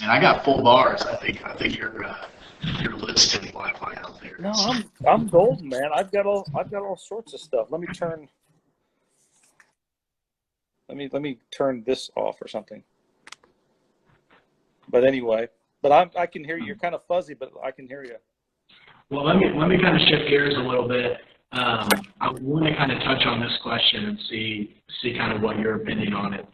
And I got full bars. I think you're listing Wi-Fi out there. No, I'm golden, man. I've got all sorts of stuff. Let me turn this off or something. But anyway, I can hear you. You're kind of fuzzy, but I can hear you. Well, let me kind of shift gears a little bit. I want to kind of touch on this question and see kind of what your opinion on it.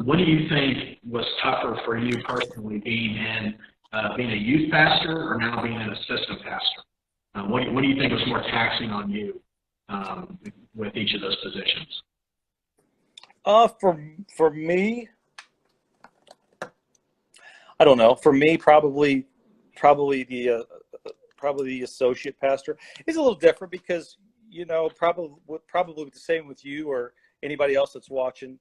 What do you think was tougher for you personally, being a youth pastor or now being an assistant pastor? What do you think was more taxing on you with each of those positions? For me, I don't know. For me, probably the associate pastor is a little different because probably the same with you or anybody else that's watching.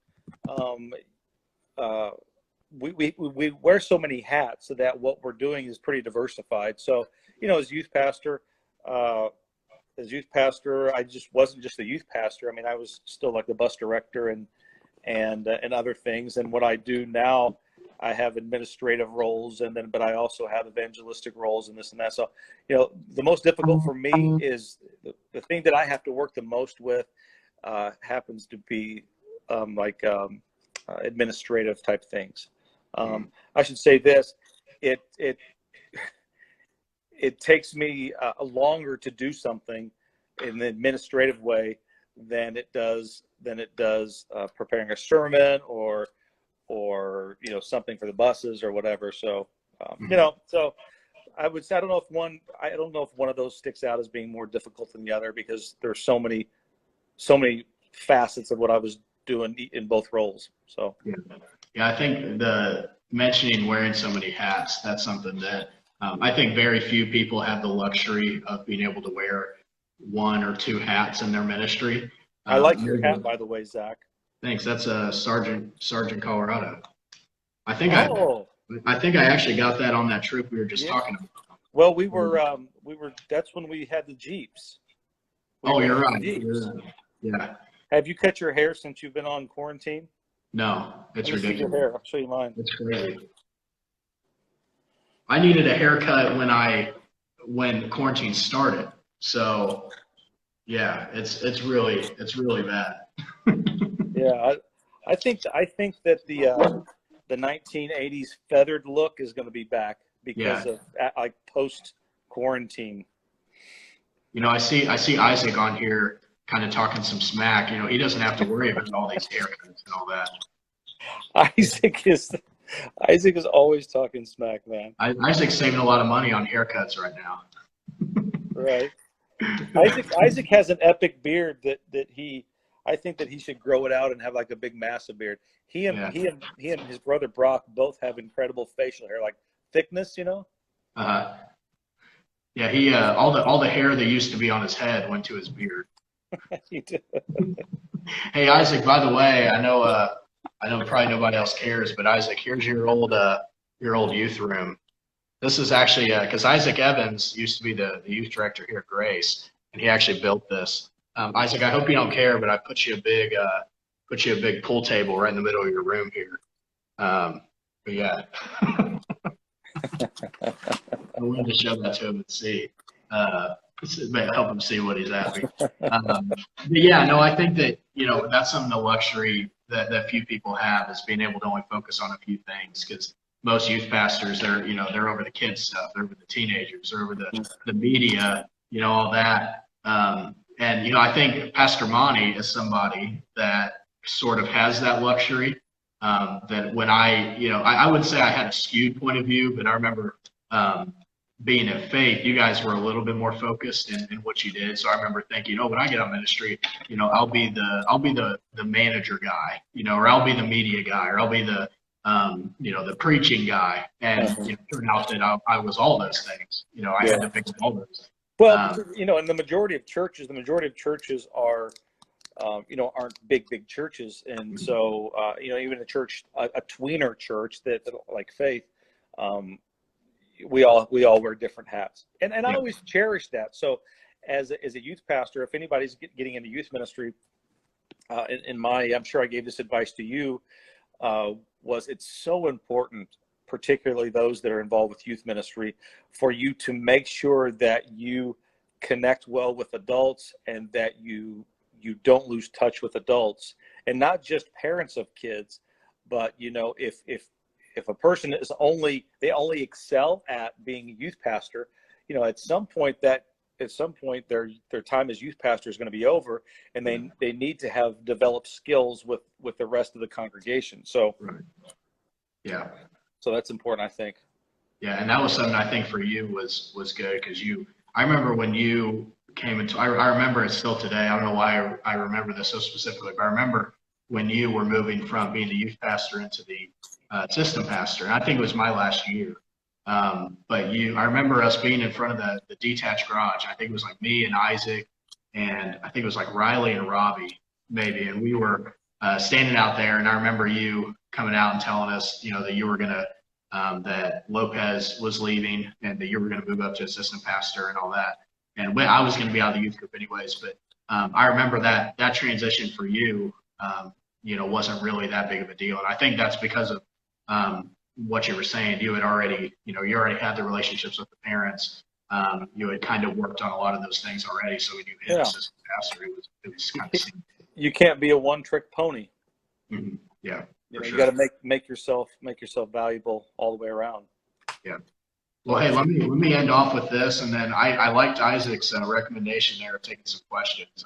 We wear so many hats so that what we're doing is pretty diversified. So as youth pastor, I just wasn't just a youth pastor. I mean, I was still like the bus director and other things. And what I do now, I have administrative roles, but I also have evangelistic roles and this and that. So, the most difficult for me is the thing that I have to work the most with happens to be administrative type things. I should say this: it takes me longer to do something in the administrative way than it does preparing a sermon or something for the buses or whatever. So so I would say I don't know if one of those sticks out as being more difficult than the other, because there's so many facets of what I was doing in both roles. So I think the mentioning wearing so many hats, that's something that I think very few people have the luxury of being able to wear one or two hats in their ministry. I like your hat, by the way, Zach. Thanks. That's a Sergeant Colorado. I think Oh. I actually got that on that trip we were just talking about. Well, we were. That's when we had the Jeeps. You're right. Yeah. Have you cut your hair since you've been on quarantine? No, it's ridiculous. See your hair. I'll show you mine. It's crazy. I needed a haircut when quarantine started. So, yeah, it's really bad. Yeah, I think that the 1980s feathered look is going to be back because of like post quarantine. I see Isaac on here kind of talking some smack. He doesn't have to worry about all these haircuts and all that. Isaac is always talking smack, man. Isaac's saving a lot of money on haircuts right now. Right. Isaac has an epic beard I think that he should grow it out and have like a big massive beard. He and his brother Brock both have incredible facial hair, like thickness, Yeah, he all the hair that used to be on his head went to his beard. He did. Hey Isaac, by the way, I know probably nobody else cares, but Isaac, here's your old youth room. This is actually because Isaac Evans used to be the youth director here at Grace, and he actually built this. Isaac, I hope you don't care, but I put you a big pool table right in the middle of your room here. But yeah, I wanted to show that to him and see, help him see what he's having. But yeah, no, I think that that's some of the luxury that few people have is being able to only focus on a few things, because most youth pastors they're over the kids stuff, they're over the teenagers, they're over the media, all that. And I think Pastor Monty is somebody that sort of has that luxury. That when I would say I had a skewed point of view, but I remember being in faith, you guys were a little bit more focused in what you did. So I remember thinking, when I get on ministry, I'll be the manager guy, or I'll be the media guy, or I'll be the the preaching guy. And it turned out that I was all those things. I had to pick all those. Well, and the majority of churches are, aren't big churches, and so even a church, a tweener church that like Faith, we all wear different hats, and I always cherish that. So, as a youth pastor, if anybody's getting into youth ministry, I'm sure I gave this advice to you, it's so important, particularly those that are involved with youth ministry, for you to make sure that you connect well with adults and that you don't lose touch with adults, and not just parents of kids, but if a person they only excel at being a youth pastor, at some point their time as youth pastor is going to be over, and they need to have developed skills with the rest of the congregation. So yeah. So that's important, I think. Yeah, and that was something I think for you was good, because I remember when you came into, I remember it still today. I don't know why I remember this so specifically, but I remember when you were moving from being the youth pastor into the assistant pastor, and I think it was my last year. But I remember us being in front of the detached garage. I think it was like me and Isaac, and I think it was like Riley and Robbie maybe, and we were standing out there, and I remember you coming out and telling us, that you were gonna, that Lopez was leaving, and that you were gonna move up to assistant pastor and all that. And I was gonna be out of the youth group anyways, but I remember that transition for you, wasn't really that big of a deal, and I think that's because of what you were saying. You had already, you already had the relationships with the parents. You had kind of worked on a lot of those things already, so when you hit assistant pastor, it was kind of. You can't be a one-trick pony. Mm-hmm. Yeah. You got to make yourself valuable all the way around. Yeah. Well, hey, let me end off with this, and then I liked Isaac's recommendation there of taking some questions.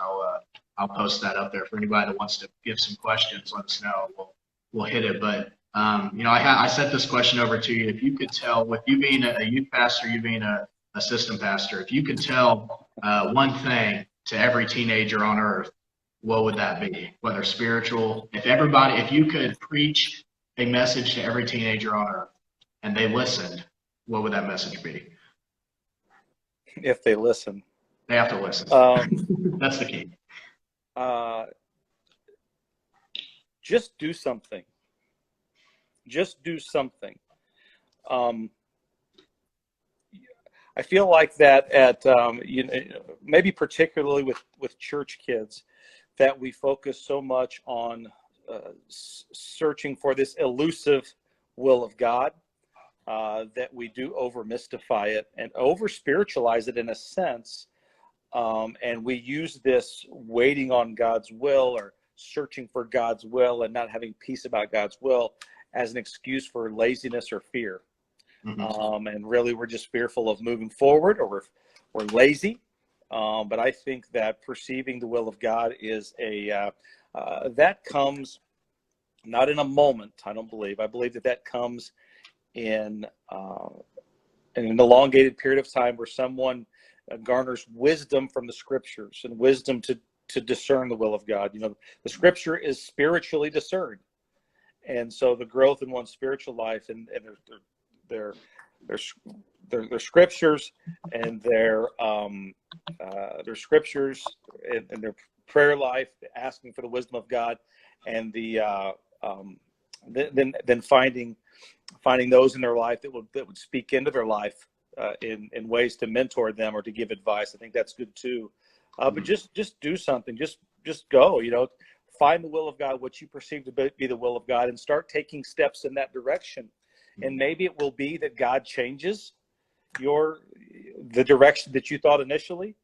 I'll post that up there for anybody that wants to give some questions. Let us know. We'll hit it. But I sent this question over to you. If you could tell, with you being a youth pastor, you being a assistant pastor, if you could tell one thing to every teenager on earth, what would that be? Whether spiritual, if you could preach a message to every teenager on earth and they listened, what would that message be? If they listen. They have to listen. That's the key. Just do something. Just do something. I feel like that at maybe particularly with church kids, that we focus so much on searching for this elusive will of God, that we do over mystify it and over spiritualize it in a sense, and we use this waiting on God's will or searching for God's will and not having peace about God's will as an excuse for laziness or fear. Mm-hmm. And really we're just fearful of moving forward, or we're lazy. But I think that perceiving the will of God is that comes not in a moment. I believe that comes in an elongated period of time where someone garners wisdom from the scriptures and wisdom to discern the will of God. The scripture is spiritually discerned. And so the growth in one's spiritual life and their scriptures and their scriptures and their prayer life, asking for the wisdom of God, and then finding those in their life that would speak into their life in ways to mentor them or to give advice. I think that's good too. But just do something. Just go. Find the will of God, what you perceive to be the will of God, and start taking steps in that direction. And maybe it will be that God changes the direction that you thought initially,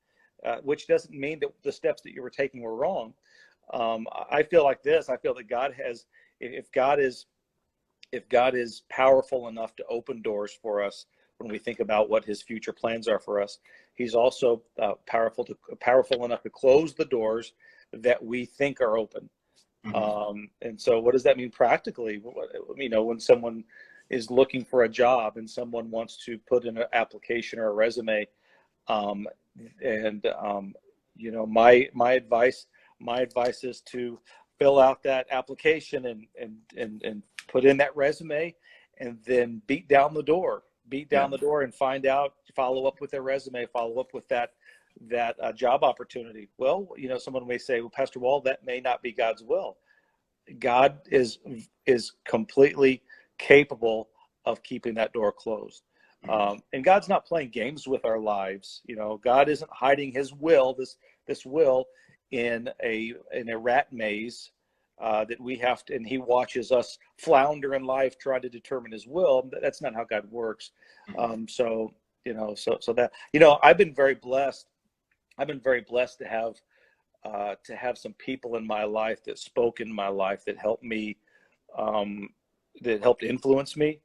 which doesn't mean that the steps that you were taking were wrong. I feel like this. I feel that God has, if God is powerful enough to open doors for us when we think about what his future plans are for us, he's also powerful enough to close the doors that we think are open. Mm-hmm. And so what does that mean practically? When someone is looking for a job and someone wants to put in an application or a resume, my advice is to fill out that application and put in that resume, and then beat down the door and find out, follow up with their resume, follow up with that job opportunity. Well, someone may say, well, Pastor Wall, that may not be God's will. God is completely capable of keeping that door closed. And God's not playing games with our lives. God isn't hiding his will, this will, in a rat maze that we have to, and he watches us flounder in life trying to determine his will. That's not how God works. So that, I've been very blessed. I've been very blessed to have some people in my life that spoke in my life that helped me, that helped influence me,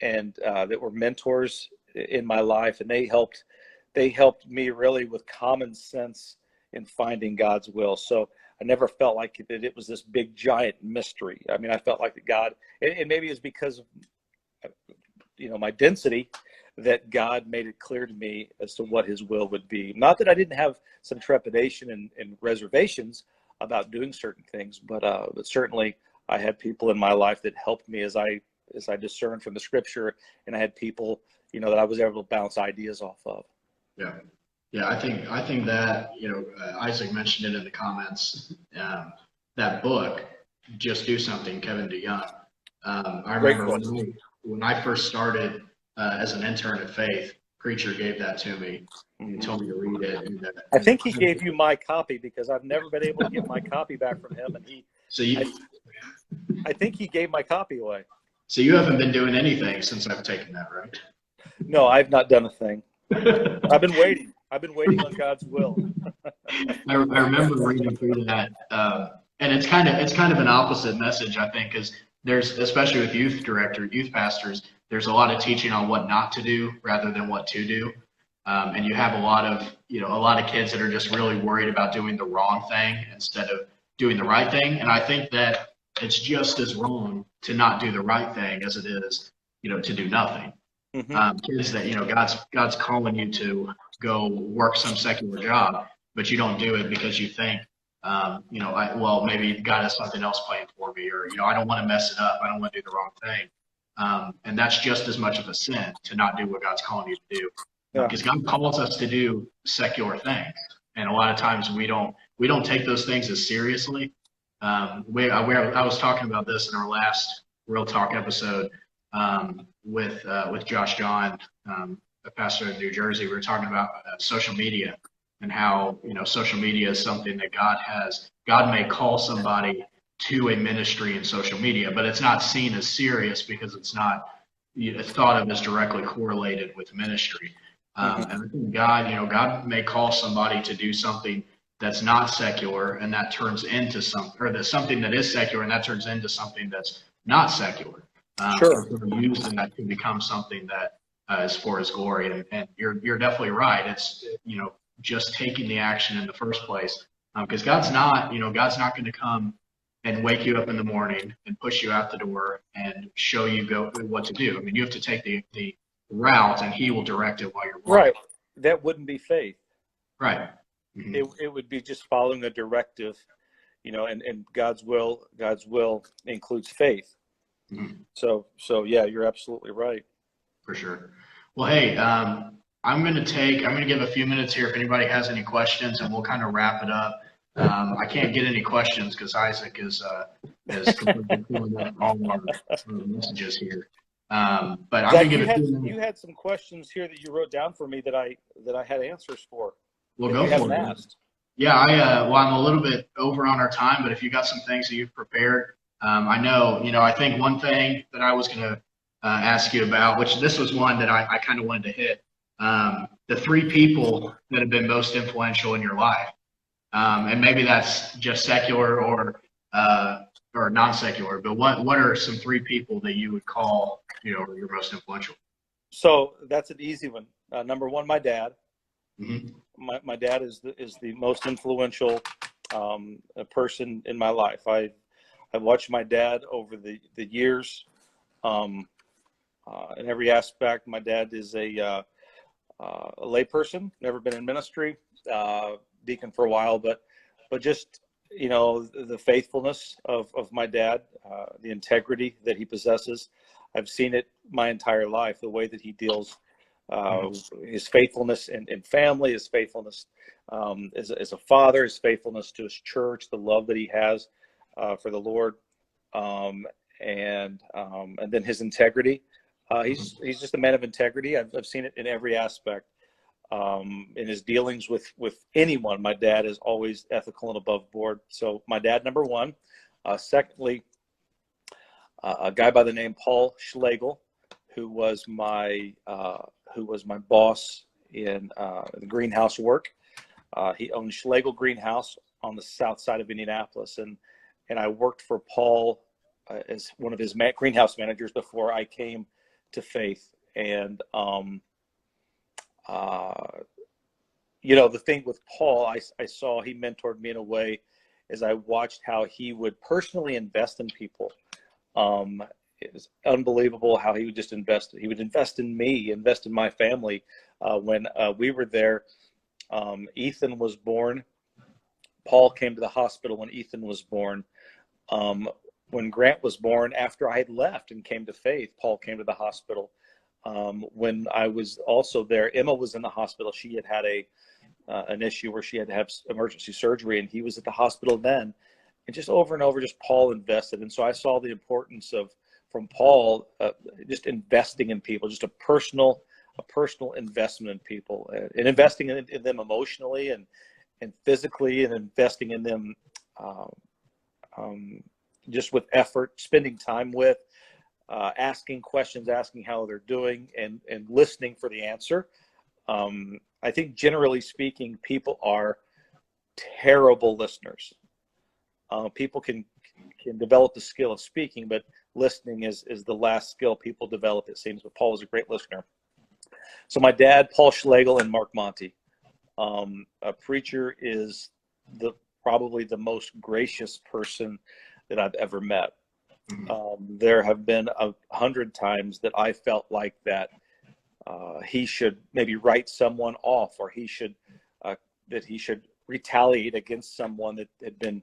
and that were mentors in my life, and they helped me really with common sense in finding God's will. So I never felt like that it was this big giant mystery. I mean, I felt like that God, and maybe it's because of my density, that God made it clear to me as to what his will would be. Not that I didn't have some trepidation and reservations about doing certain things, but certainly I had people in my life that helped me as I discerned from the scripture, and I had people, that I was able to bounce ideas off of. Yeah. I think that, Isaac mentioned it in the comments, that book, Just Do Something, Kevin DeYoung. I remember when I first started as an intern at Faith, Preacher gave that to me. He told me to read it. And I think he gave you my copy, because I've never been able to get my copy back from him. And I think he gave my copy away. So you haven't been doing anything since I've taken that, right? No, I've not done a thing. I've been waiting on God's will. I remember reading through that, and it's kind of an opposite message, I think, because there's, especially with youth pastors, there's a lot of teaching on what not to do rather than what to do, and you have a lot of kids that are just really worried about doing the wrong thing instead of doing the right thing, and I think that it's just as wrong to not do the right thing as it is, to do nothing. Mm-hmm. Kids that, God's calling you to go work some secular job, but you don't do it because you think, maybe God has something else planned for me, or, I don't want to mess it up. I don't want to do the wrong thing. And that's just as much of a sin to not do what God's calling you to do. Yeah. Because God calls us to do secular things, and a lot of times we don't take those things as seriously. I was talking about this in our last Real Talk episode with Josh John, a pastor in New Jersey. We were talking about social media and how social media is something that God may call somebody to a ministry in social media, but it's not seen as serious because it's not thought of as directly correlated with ministry. And I think God may call somebody to do something that's not secular, and that turns into something that is secular, and that turns into something that's not secular. Sure. Use that to become something that is for His glory. And you're definitely right. It's just taking the action in the first place, because God's not going to come and wake you up in the morning and push you out the door and show you what to do. I mean, you have to take the route, and He will direct it while you're walking. Right. That wouldn't be faith. Right. It would be just following a directive, and God's will includes faith. So yeah, you're absolutely right. For sure. Well, hey, I'm going to give a few minutes here if anybody has any questions, and we'll kind of wrap it up. I can't get any questions because Isaac is completely filling up all our messages here. But I'm going to give a few minutes. You had some questions here that you wrote down for me that I had answers for. We'll go for it. Asked. Yeah, I'm a little bit over on our time, but if you got some things that you've prepared, I know, I think one thing that I was going to ask you about, which this was one that I kind of wanted to hit, the 3 people that have been most influential in your life. And maybe that's just secular or non-secular, but what are some 3 people that you would call, your most influential? So that's an easy one. Number 1, my dad. Mm-hmm. My dad is the most influential person in my life. I've watched my dad over the years, in every aspect. My dad is a layperson, never been in ministry, deacon for a while, but just the faithfulness of my dad, the integrity that he possesses. I've seen it my entire life, the way that he deals, his faithfulness in family, his faithfulness as a father, his faithfulness to his church, the love that he has for the Lord, and then his integrity. He's just a man of integrity. I've seen it in every aspect. In his dealings with anyone, my dad is always ethical and above board. So my dad, number 1. Secondly, a guy by the name Paul Schlegel, who was my boss in the greenhouse work. He owned Schlegel Greenhouse on the south side of Indianapolis, and I worked for Paul as one of his greenhouse managers before I came to faith. And the thing with Paul, I saw he mentored me in a way as I watched how he would personally invest in people. It was unbelievable how he would just invest. He would invest in me, invest in my family. When we were there, Ethan was born. Paul came to the hospital when Ethan was born. When Grant was born, after I had left and came to faith, Paul came to the hospital. When I was also there, Emma was in the hospital. She had an issue where she had to have emergency surgery, and he was at the hospital then. And just over and over, just Paul invested. And so I saw the importance from Paul, just investing in people, just a personal investment in people, and investing in them emotionally and physically, and investing in them just with effort, spending time with, asking questions, asking how they're doing, and listening for the answer. I think generally speaking, people are terrible listeners. People can develop the skill of speaking, but listening is the last skill people develop, it seems. But Paul was a great listener. So my dad, Paul Schlegel, and Mark Monte. A preacher is probably the most gracious person that I've ever met. There have been 100 times that I felt like that he should maybe write someone off, or that he should retaliate against someone that had been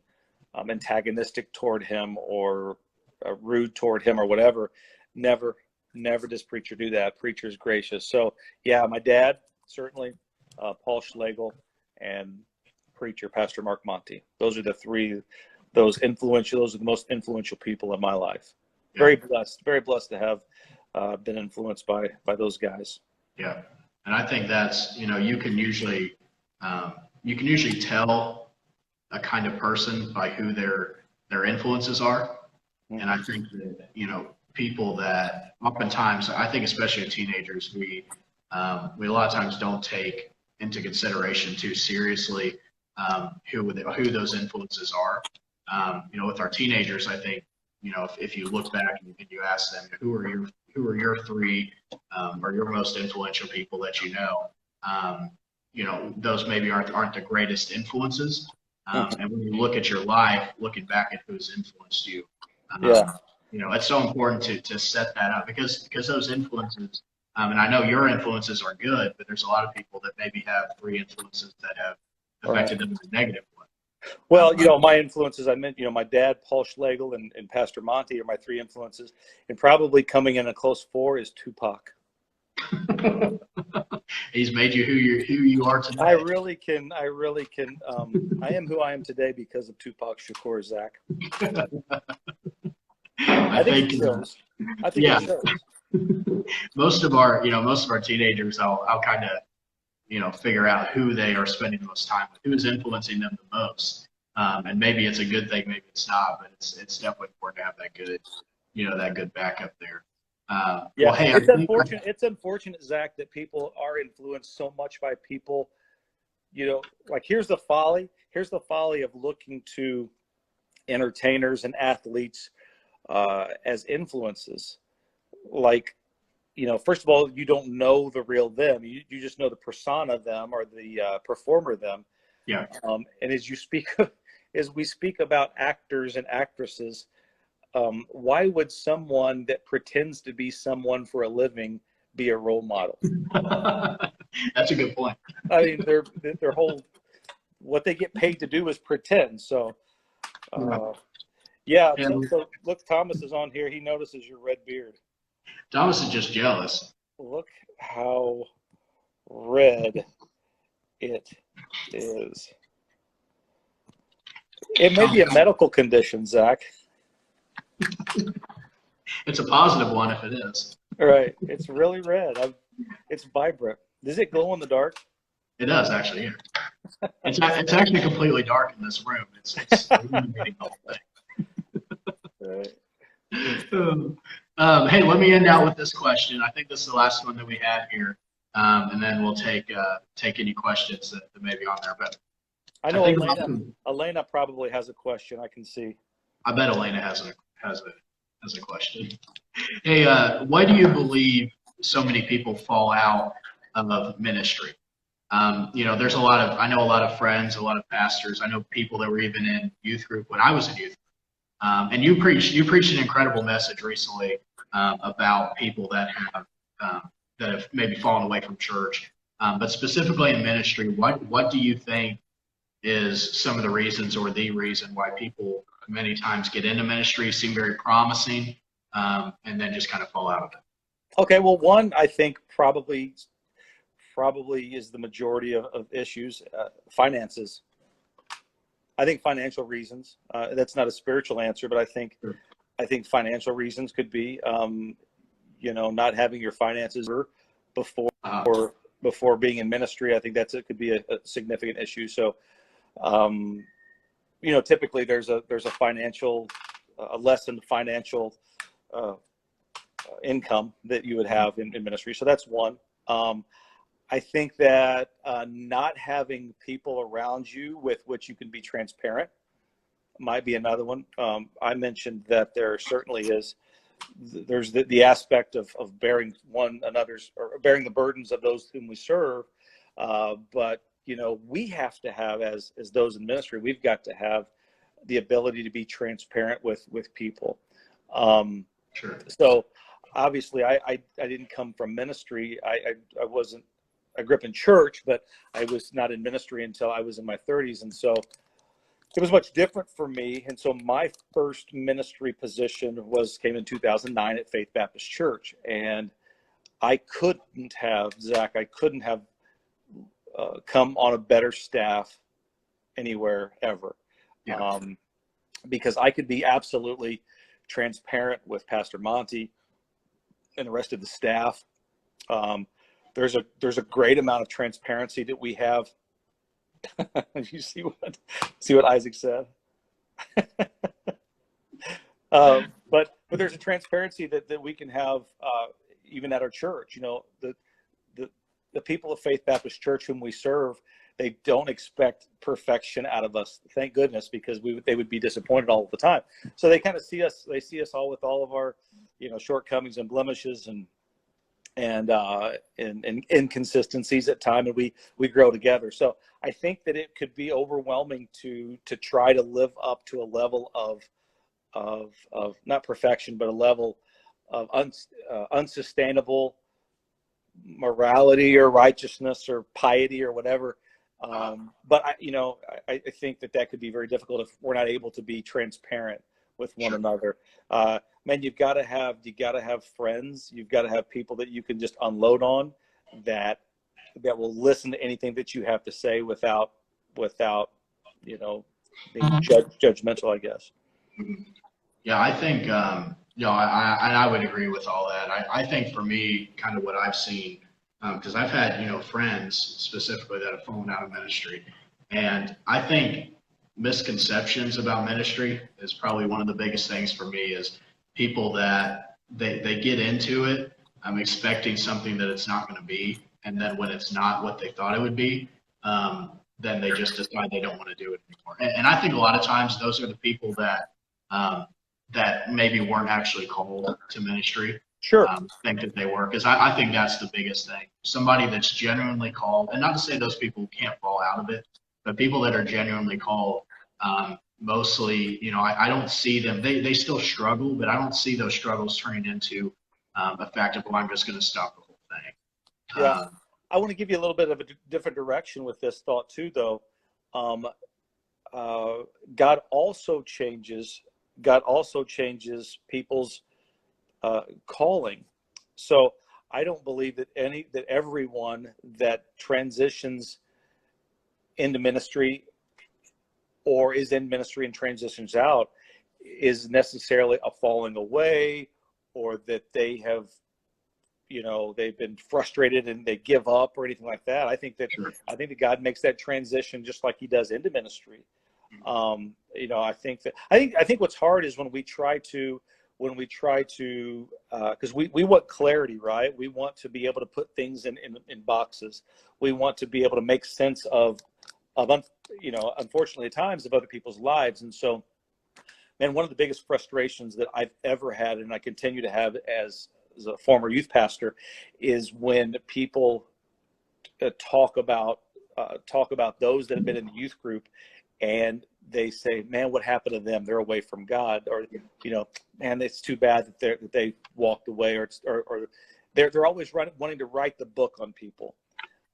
antagonistic toward him or rude toward him or whatever. Never does preacher do that. Preacher is gracious. So yeah, my dad, certainly, Paul Schlegel, and preacher Pastor Mark Monte. Those are the three, those are the most influential people in my life. Yeah. Very blessed to have been influenced by those guys. Yeah. And I think that's, you can usually tell a kind of person by who their influences are. And I think that, people that oftentimes, I think especially teenagers, we a lot of times don't take into consideration too seriously who those influences are. With our teenagers, I think, if you look back and you ask them, who are your three or your most influential people that you know, those maybe aren't the greatest influences. And when you look at your life, looking back at who's influenced you, it's so important to set that up because those influences, and I know your influences are good, but there's a lot of people that maybe have three influences that have affected them in a negative way. Well, my influences, I meant, my dad, Paul Schlegel, and Pastor Monty are my three influences. And probably coming in a close four is Tupac. He's made you who you are today. I really can. I am who I am today because of Tupac Shakur, Zach. I think it shows. It shows. Most of our teenagers, I'll kind of, figure out who they are spending the most time with, who is influencing them the most. And maybe it's a good thing, maybe it's not, but it's definitely important to have that good, that good backup there. Well, hey, it's unfortunate, Zach, that people are influenced so much by people, like here's the folly of looking to entertainers and athletes as influences. Like, first of all, you don't know the real them. You just know the persona them or the performer them. Yeah. And as we speak about actors and actresses, why would someone that pretends to be someone for a living be a role model? That's a good point. I mean, their whole, what they get paid to do is pretend. So, So look, Thomas is on here. He notices your red beard. Thomas is just jealous. Look how red it is. It may be a medical condition, Zach. It's a positive one if it is. All right. It's really red. It's vibrant. Does it glow in the dark? It does, actually. Yeah. It's actually completely dark in this room. It's illuminating the whole thing. Right. Hey, let me end out with this question. I think this is the last one that we had here, and then we'll take any questions that may be on there. But I know Elena probably has a question. I can see. I bet Elena has a question. Hey, why do you believe so many people fall out of ministry? There's I know a lot of friends, a lot of pastors. I know people that were even in youth group when I was in youth group. And you preached an incredible message recently about people that have maybe fallen away from church. But specifically in ministry, what do you think is some of the reasons or the reason why people many times get into ministry, seem very promising, and then just kind of fall out of it? Okay, well, one, I think probably is the majority of issues, finances. I think financial reasons. That's not a spiritual answer, but I think financial reasons could be, not having your finances before being in ministry. I think it could be a significant issue. So, typically there's a lessened financial income that you would have in ministry. So that's one. I think that not having people around you with which you can be transparent might be another one. I mentioned that there certainly there's the aspect of bearing one another's or bearing the burdens of those whom we serve. But we have to have, as those in ministry, we've got to have the ability to be transparent with people. Sure. So obviously I didn't come from ministry. I grew up in church, but I was not in ministry until I was in my 30s. And so it was much different for me. And so my first ministry position came in 2009 at Faith Baptist Church. And I couldn't have come on a better staff anywhere ever. Yeah. Because I could be absolutely transparent with Pastor Monty and the rest of the staff. There's a great amount of transparency that we have. You see what Isaac said. But there's a transparency that we can have even at our church. The people of Faith Baptist Church whom we serve, they don't expect perfection out of us. Thank goodness, because they would be disappointed all the time. So they kind of see us. They see us all with all of our, shortcomings and blemishes and inconsistencies at time, and we grow together. So I think that it could be overwhelming to try to live up to a level of not perfection, but a level of unsustainable morality or righteousness or piety or whatever. But I think that could be very difficult if we're not able to be transparent with one another. Man, you've got to have friends. You've got to have people that you can just unload on, that will listen to anything that you have to say without being judgmental, I guess. Yeah, I think I would agree with all that. I think for me, kind of what I've seen, because I've had friends specifically that have fallen out of ministry, and I think misconceptions about ministry is probably one of the biggest things for me. Is people that they get into it, I'm expecting something that it's not going to be, and then when it's not what they thought it would be, then they just decide they don't want to do it anymore. And I think a lot of times those are the people that maybe weren't actually called to ministry. Sure. Think that they were, because I think that's the biggest thing. Somebody that's genuinely called, and not to say those people can't fall out of it, but people that are genuinely called, mostly, I don't see them. They still struggle, but I don't see those struggles turning into a fact of, I'm just going to stop the whole thing. Yeah. I want to give you a little bit of a different direction with this thought too, though. God also changes people's calling. So I don't believe that everyone that transitions into ministry or is in ministry and transitions out is necessarily a falling away, or that they have, they've been frustrated and they give up or anything like that. I think that God makes that transition just like he does into ministry. I think what's hard is when we try to, because we want clarity, right? We want to be able to put things in boxes. We want to be able to make sense of unfortunately at times of other people's lives. And so, man, one of the biggest frustrations that I've ever had, and I continue to have as a former youth pastor, is when people talk about those that have been in the youth group, and they say, man, what happened to them? They're away from God, or, man, it's too bad that they walked away, or they're always wanting to write the book on people.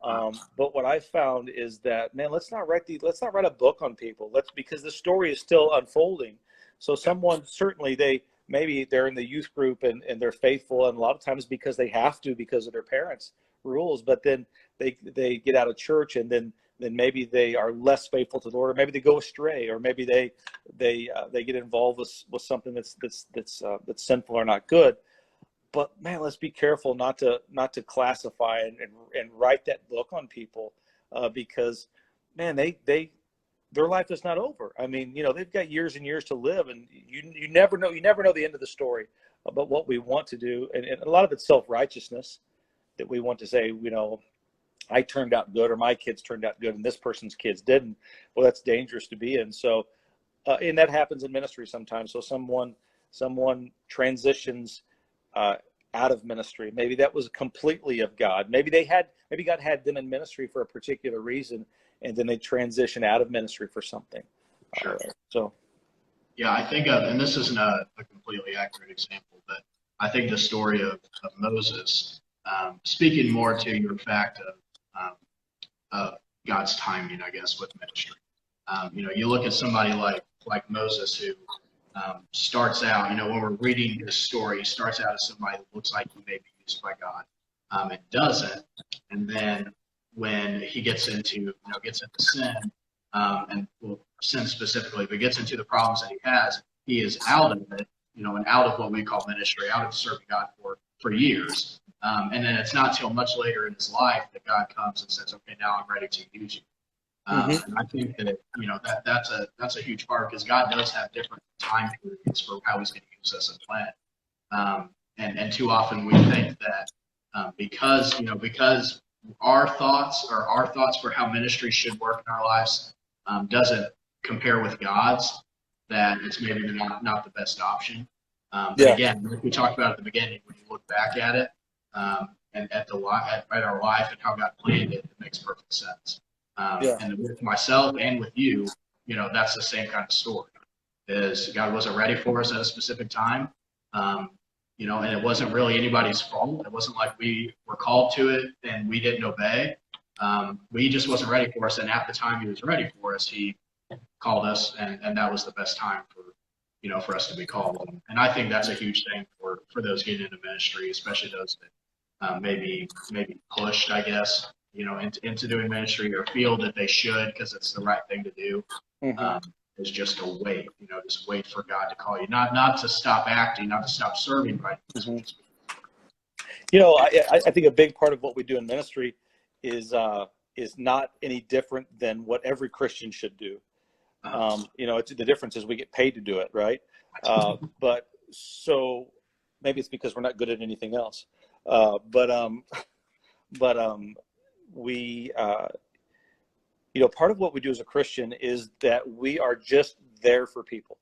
But what I found is that, man, let's not write a book on people. Because the story is still unfolding. So someone, certainly maybe they're in the youth group and they're faithful, and a lot of times because they have to, because of their parents' rules, but then they get out of church, and then maybe they are less faithful to the Lord, or maybe they go astray, or maybe they get involved with something that's sinful or not good. But man, let's be careful not to classify and write that book on people, because man, their life is not over. I mean, they've got years and years to live, and you never know the end of the story about what we want to do, and a lot of it's self-righteousness, that we want to say, I turned out good, or my kids turned out good, and this person's kids didn't. Well, that's dangerous to be in. So, and that happens in ministry sometimes. So someone transitions out of ministry. Maybe that was completely of God. Maybe God had them in ministry for a particular reason, and then they transition out of ministry for something. Sure. Yeah, I think and this isn't a completely accurate example, but I think the story of Moses, speaking more to your fact of God's timing, I guess, with ministry. You look at somebody like Moses, who starts out, when we're reading his story, he starts out as somebody that looks like he may be used by God, and doesn't. And then when he gets into sin, and well, sin specifically, but gets into the problems that he is out of it, and out of what we call ministry, out of serving God for years. And then it's not till much later in his life that God comes and says, okay, now I'm ready to use you. And I think that that's a huge part, because God does have different time periods for how he's going to use us and plan. And too often we think that because our thoughts for how ministry should work in our lives doesn't compare with God's, that it's maybe not the best option. But again, like we talked about at the beginning, when you look back at it and at our life and how God planned it, it makes perfect sense. And with myself and with you, that's the same kind of story. Is God wasn't ready for us at a specific time, and it wasn't really anybody's fault. It wasn't like we were called to it and we didn't obey. We just wasn't ready for us, and at the time he was ready for us, he called us, and that was the best time for us to be called. And I think that's a huge thing for those getting into ministry, especially those that maybe pushed, I guess, into doing ministry, or feel that they should because it's the right thing to do. Is just to wait, just wait for God to call you, not to stop acting, not to stop serving, but I think a big part of what we do in ministry is not any different than what every Christian should do. The difference is we get paid to do it, right? But so maybe it's because we're not good at anything else. We part of what we do as a Christian is that we are just there for people.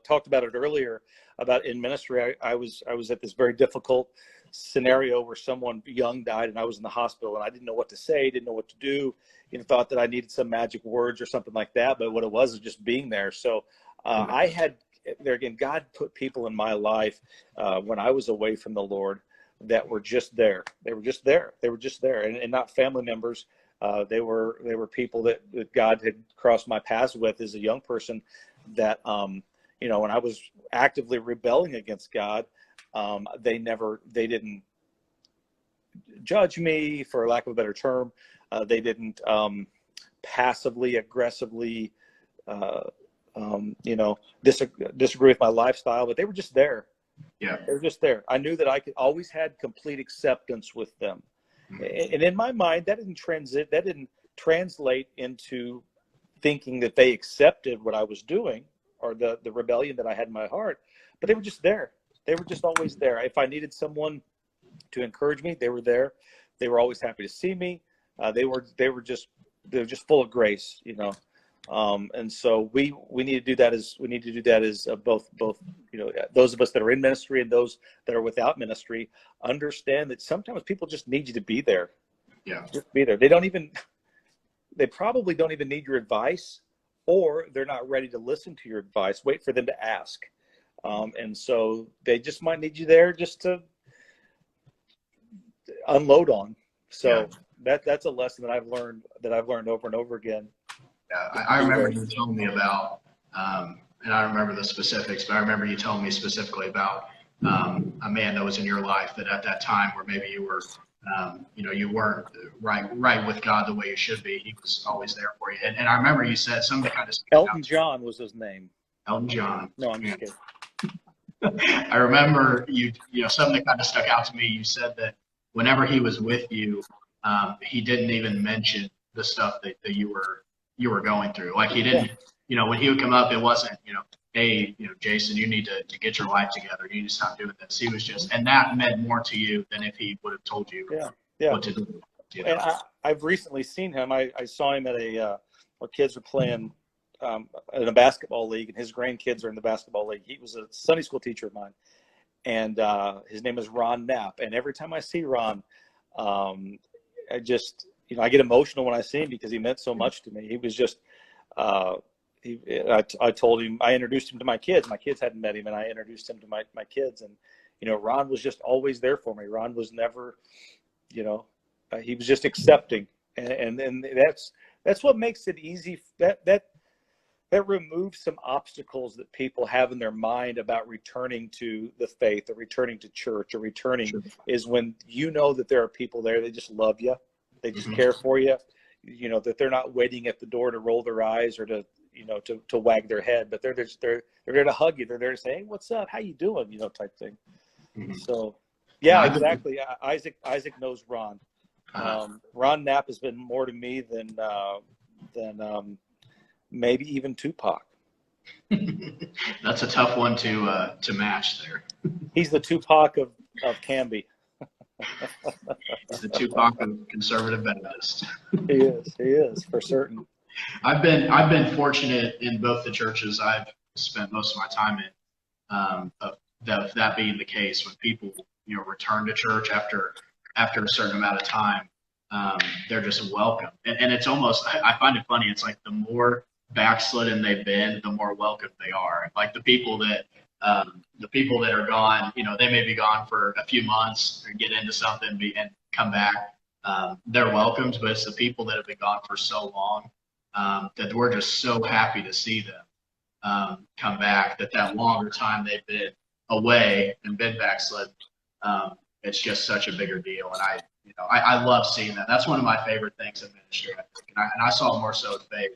Talked about it earlier about in ministry. I was at this very difficult scenario where someone young died, and I was in the hospital, and I didn't know what to say, didn't know what to do, thought that I needed some magic words or something like that. But what it was just being there. So I had there again, God put people in my life when I was away from the Lord that were just there. They were just there. And not family members. They were people that God had crossed my paths with as a young person that, when I was actively rebelling against God, they didn't judge me, for lack of a better term. They didn't passively, aggressively, disagree with my lifestyle, but they were just there. Yeah. They were just there. I knew that I always had complete acceptance with them. And in my mind, that didn't translate into thinking that they accepted what I was doing or the rebellion that I had in my heart, but they were just there. They were just always there. If I needed someone to encourage me, they were there. They were always happy to see me. They were just full of grace, and so we need to do that as both those of us that are in ministry and those that are without ministry understand that sometimes people just need you to be there. Yeah, just be there. They probably don't even need your advice, or they're not ready to listen to your advice. Wait for them to ask, and so they just might need you there just to unload on. So that's a lesson that I've learned over and over again. Yeah, I remember you telling me about, and I remember the specifics, but I remember you telling me specifically about a man that was in your life that at that time where maybe you were, you weren't right with God the way you should be. He was always there for you. And I remember you said something kind of. Elton John was his name. Elton John. No, I'm just kidding. I remember something that kind of stuck out to me. You said that whenever he was with you, he didn't even mention the stuff that you were going through. Like he didn't, when he would come up, it wasn't, hey, Jason, you need to get your life together. You need to stop doing this. He was just, and that meant more to you than if he would have told you what to do. And I've recently seen him. I saw him at our kids were playing in a basketball league, and his grandkids are in the basketball league. He was a Sunday school teacher of mine, and his name is Ron Knapp. And every time I see Ron, I just, I get emotional when I see him because he meant so much to me. He was just, I told him, I introduced him to my kids. My kids hadn't met him, and I introduced him to my kids. And, Ron was just always there for me. Ron was never, he was just accepting. And that's what makes it easy. That removes some obstacles that people have in their mind about returning to the faith or returning to church or returning is when that there are people there that just love you. they just care for you, that they're not waiting at the door to roll their eyes or to wag their head, but they're there to hug you. They're there to say, hey, what's up? How you doing? Type thing. Mm-hmm. So yeah, exactly. Isaac knows Ron. Ron Knapp has been more to me than maybe even Tupac. That's a tough one to match there. He's the Tupac of Canby. He's the Tupac of conservative Baptist. He is for certain. I've been fortunate in both the churches I've spent most of my time in, of that being the case. When people return to church after a certain amount of time, they're just welcome. And it's almost, I find it funny. It's like the more backslidden they've been, the more welcome they are. Like the people that are gone, they may be gone for a few months or get into something and come back. They're welcomed, but it's the people that have been gone for so long that we're just so happy to see them come back. That longer time they've been away and been backslid, it's just such a bigger deal. And I love seeing that. That's one of my favorite things in ministry, I think. And I saw it more so at Faith.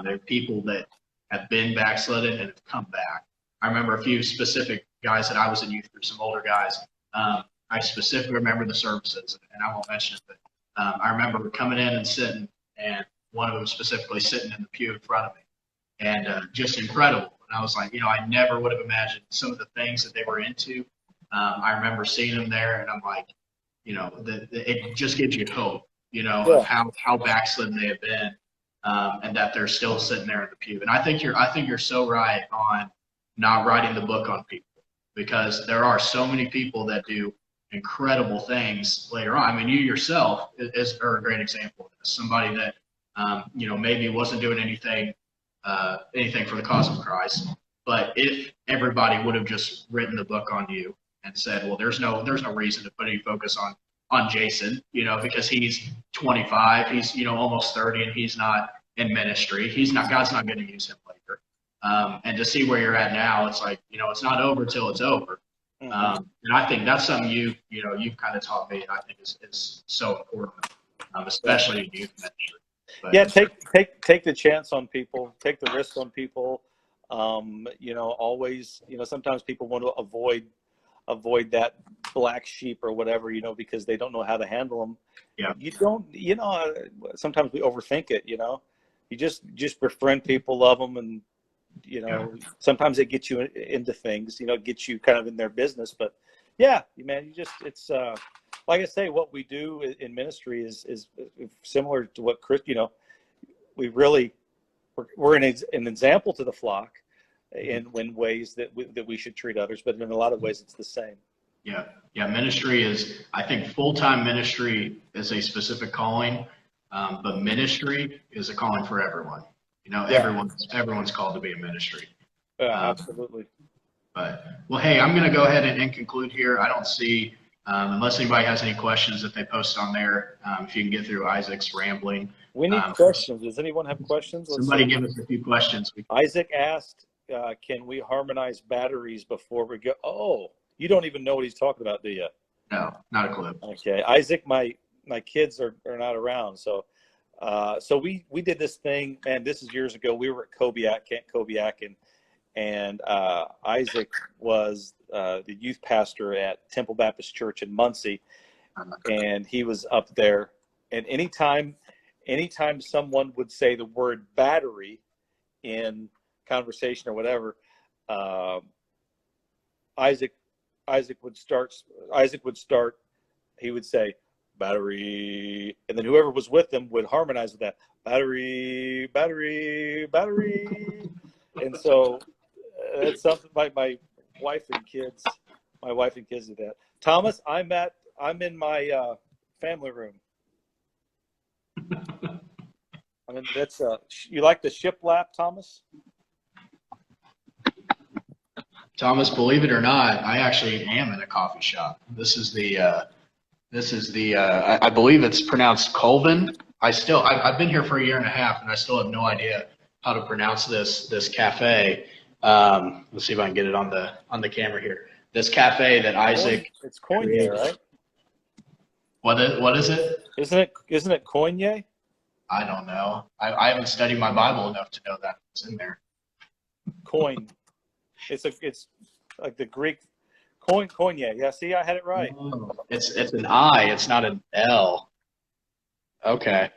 There are people that have been backslidden and have come back. I remember a few specific guys that I was in youth group, some older guys. I specifically remember the services, and I won't mention it, but I remember coming in and sitting, and one of them specifically sitting in the pew in front of me, and just incredible. And I was like, I never would have imagined some of the things that they were into. I remember seeing them there, and I'm like, it just gives you hope, of how backslidden they have been, and that they're still sitting there in the pew. And I think you're so right on not writing the book on people, because there are so many people that do incredible things later on. I mean, you yourself are a great example of this. Somebody that maybe wasn't doing anything for the cause of Christ, but if everybody would have just written the book on you and said, well, there's no reason to put any focus on Jason, because he's 25, he's almost 30, and he's not in ministry. God's not going to use him later. And to see where you're at now, it's like, it's not over till it's over. And I think that's something you've kind of taught me, and I think is so important, especially in youth ministry. But, yeah, take the chance on people, take the risk on people. Always, sometimes people want to avoid that black sheep or whatever, because they don't know how to handle them. Yeah. You don't, sometimes we overthink it, you just befriend people, love them, and sometimes they get you into things, get you kind of in their business. But yeah, man, it's like I say, what we do in ministry is similar to what Chris, we're an example to the flock in ways that we should treat others, but in a lot of ways it's the same. Yeah. Ministry is, I think, full-time ministry is a specific calling, but ministry is a calling for everyone. Everyone's called to be in ministry. Absolutely. But well, hey, I'm going to go ahead and conclude here. I don't see, unless anybody has any questions that they post on there, if you can get through Isaac's rambling. We need questions. Does anyone have questions? Somebody give us a few questions. Isaac asked, can we harmonize batteries before we go? Oh, you don't even know what he's talking about, do you? No, not a clue. Okay. Isaac, my kids are not around. So we did this thing, man, this is years ago. We were at Camp Cobiac, and Isaac was the youth pastor at Temple Baptist Church in Monte, and he was up there. And anytime someone would say the word battery in conversation or whatever, Isaac would start. He would say battery, and then whoever was with him would harmonize with that battery, battery, battery. And so it's something my wife and kids do that. Thomas, I'm in my family room. I mean, that's you like the shiplap, Thomas? Thomas, believe it or not, I actually am in a coffee shop. This is the I believe it's pronounced Colvin. I've been here for a year and a half, and I still have no idea how to pronounce this cafe. Let's see if I can get it on the camera here. This cafe that Isaac. It's Coin here, right? What is it? Isn't it koine? I don't know. I haven't studied my Bible enough to know that it's in there. Coin. It's like the Greek koine. Yeah, see, I had it right. Oh, it's an I. It's not an L. Okay.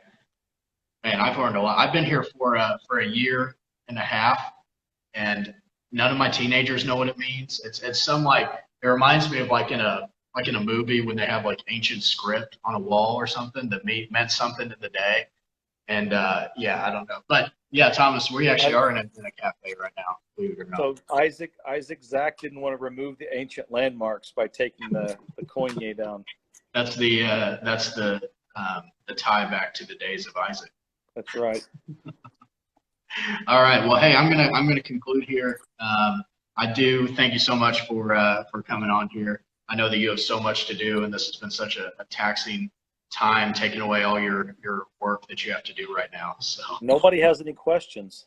Man, I've learned a lot. I've been here for a year and a half, and none of my teenagers know what it means. It's some like it reminds me of like in a movie when they have like ancient script on a wall or something that meant something in the day. And yeah, I don't know, but yeah, Thomas, we actually are in a cafe right now, believe it or not. So Isaac Zach didn't want to remove the ancient landmarks by taking the koine down. That's the tie back to the days of Isaac. That's right. All right. Well, hey, I'm gonna conclude here. I do thank you so much for coming on here. I know that you have so much to do, and this has been such a taxing time, taking away all your work that you have to do right now. So Nobody has any questions.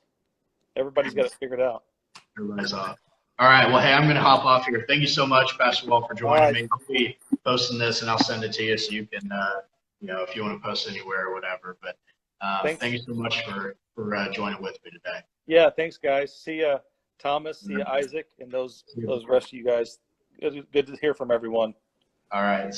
Everybody's got it figured out. Everybody's off. All right. Well, hey, I'm gonna hop off here. Thank you so much, Pastor Wall, for joining me. I'll be posting this, and I'll send it to you so you can, if you want to post anywhere or whatever. But thank you so much for joining with me today. Yeah, thanks, guys. See ya, Thomas. See ya, Isaac, and those rest of you guys. Good to hear from everyone. All right.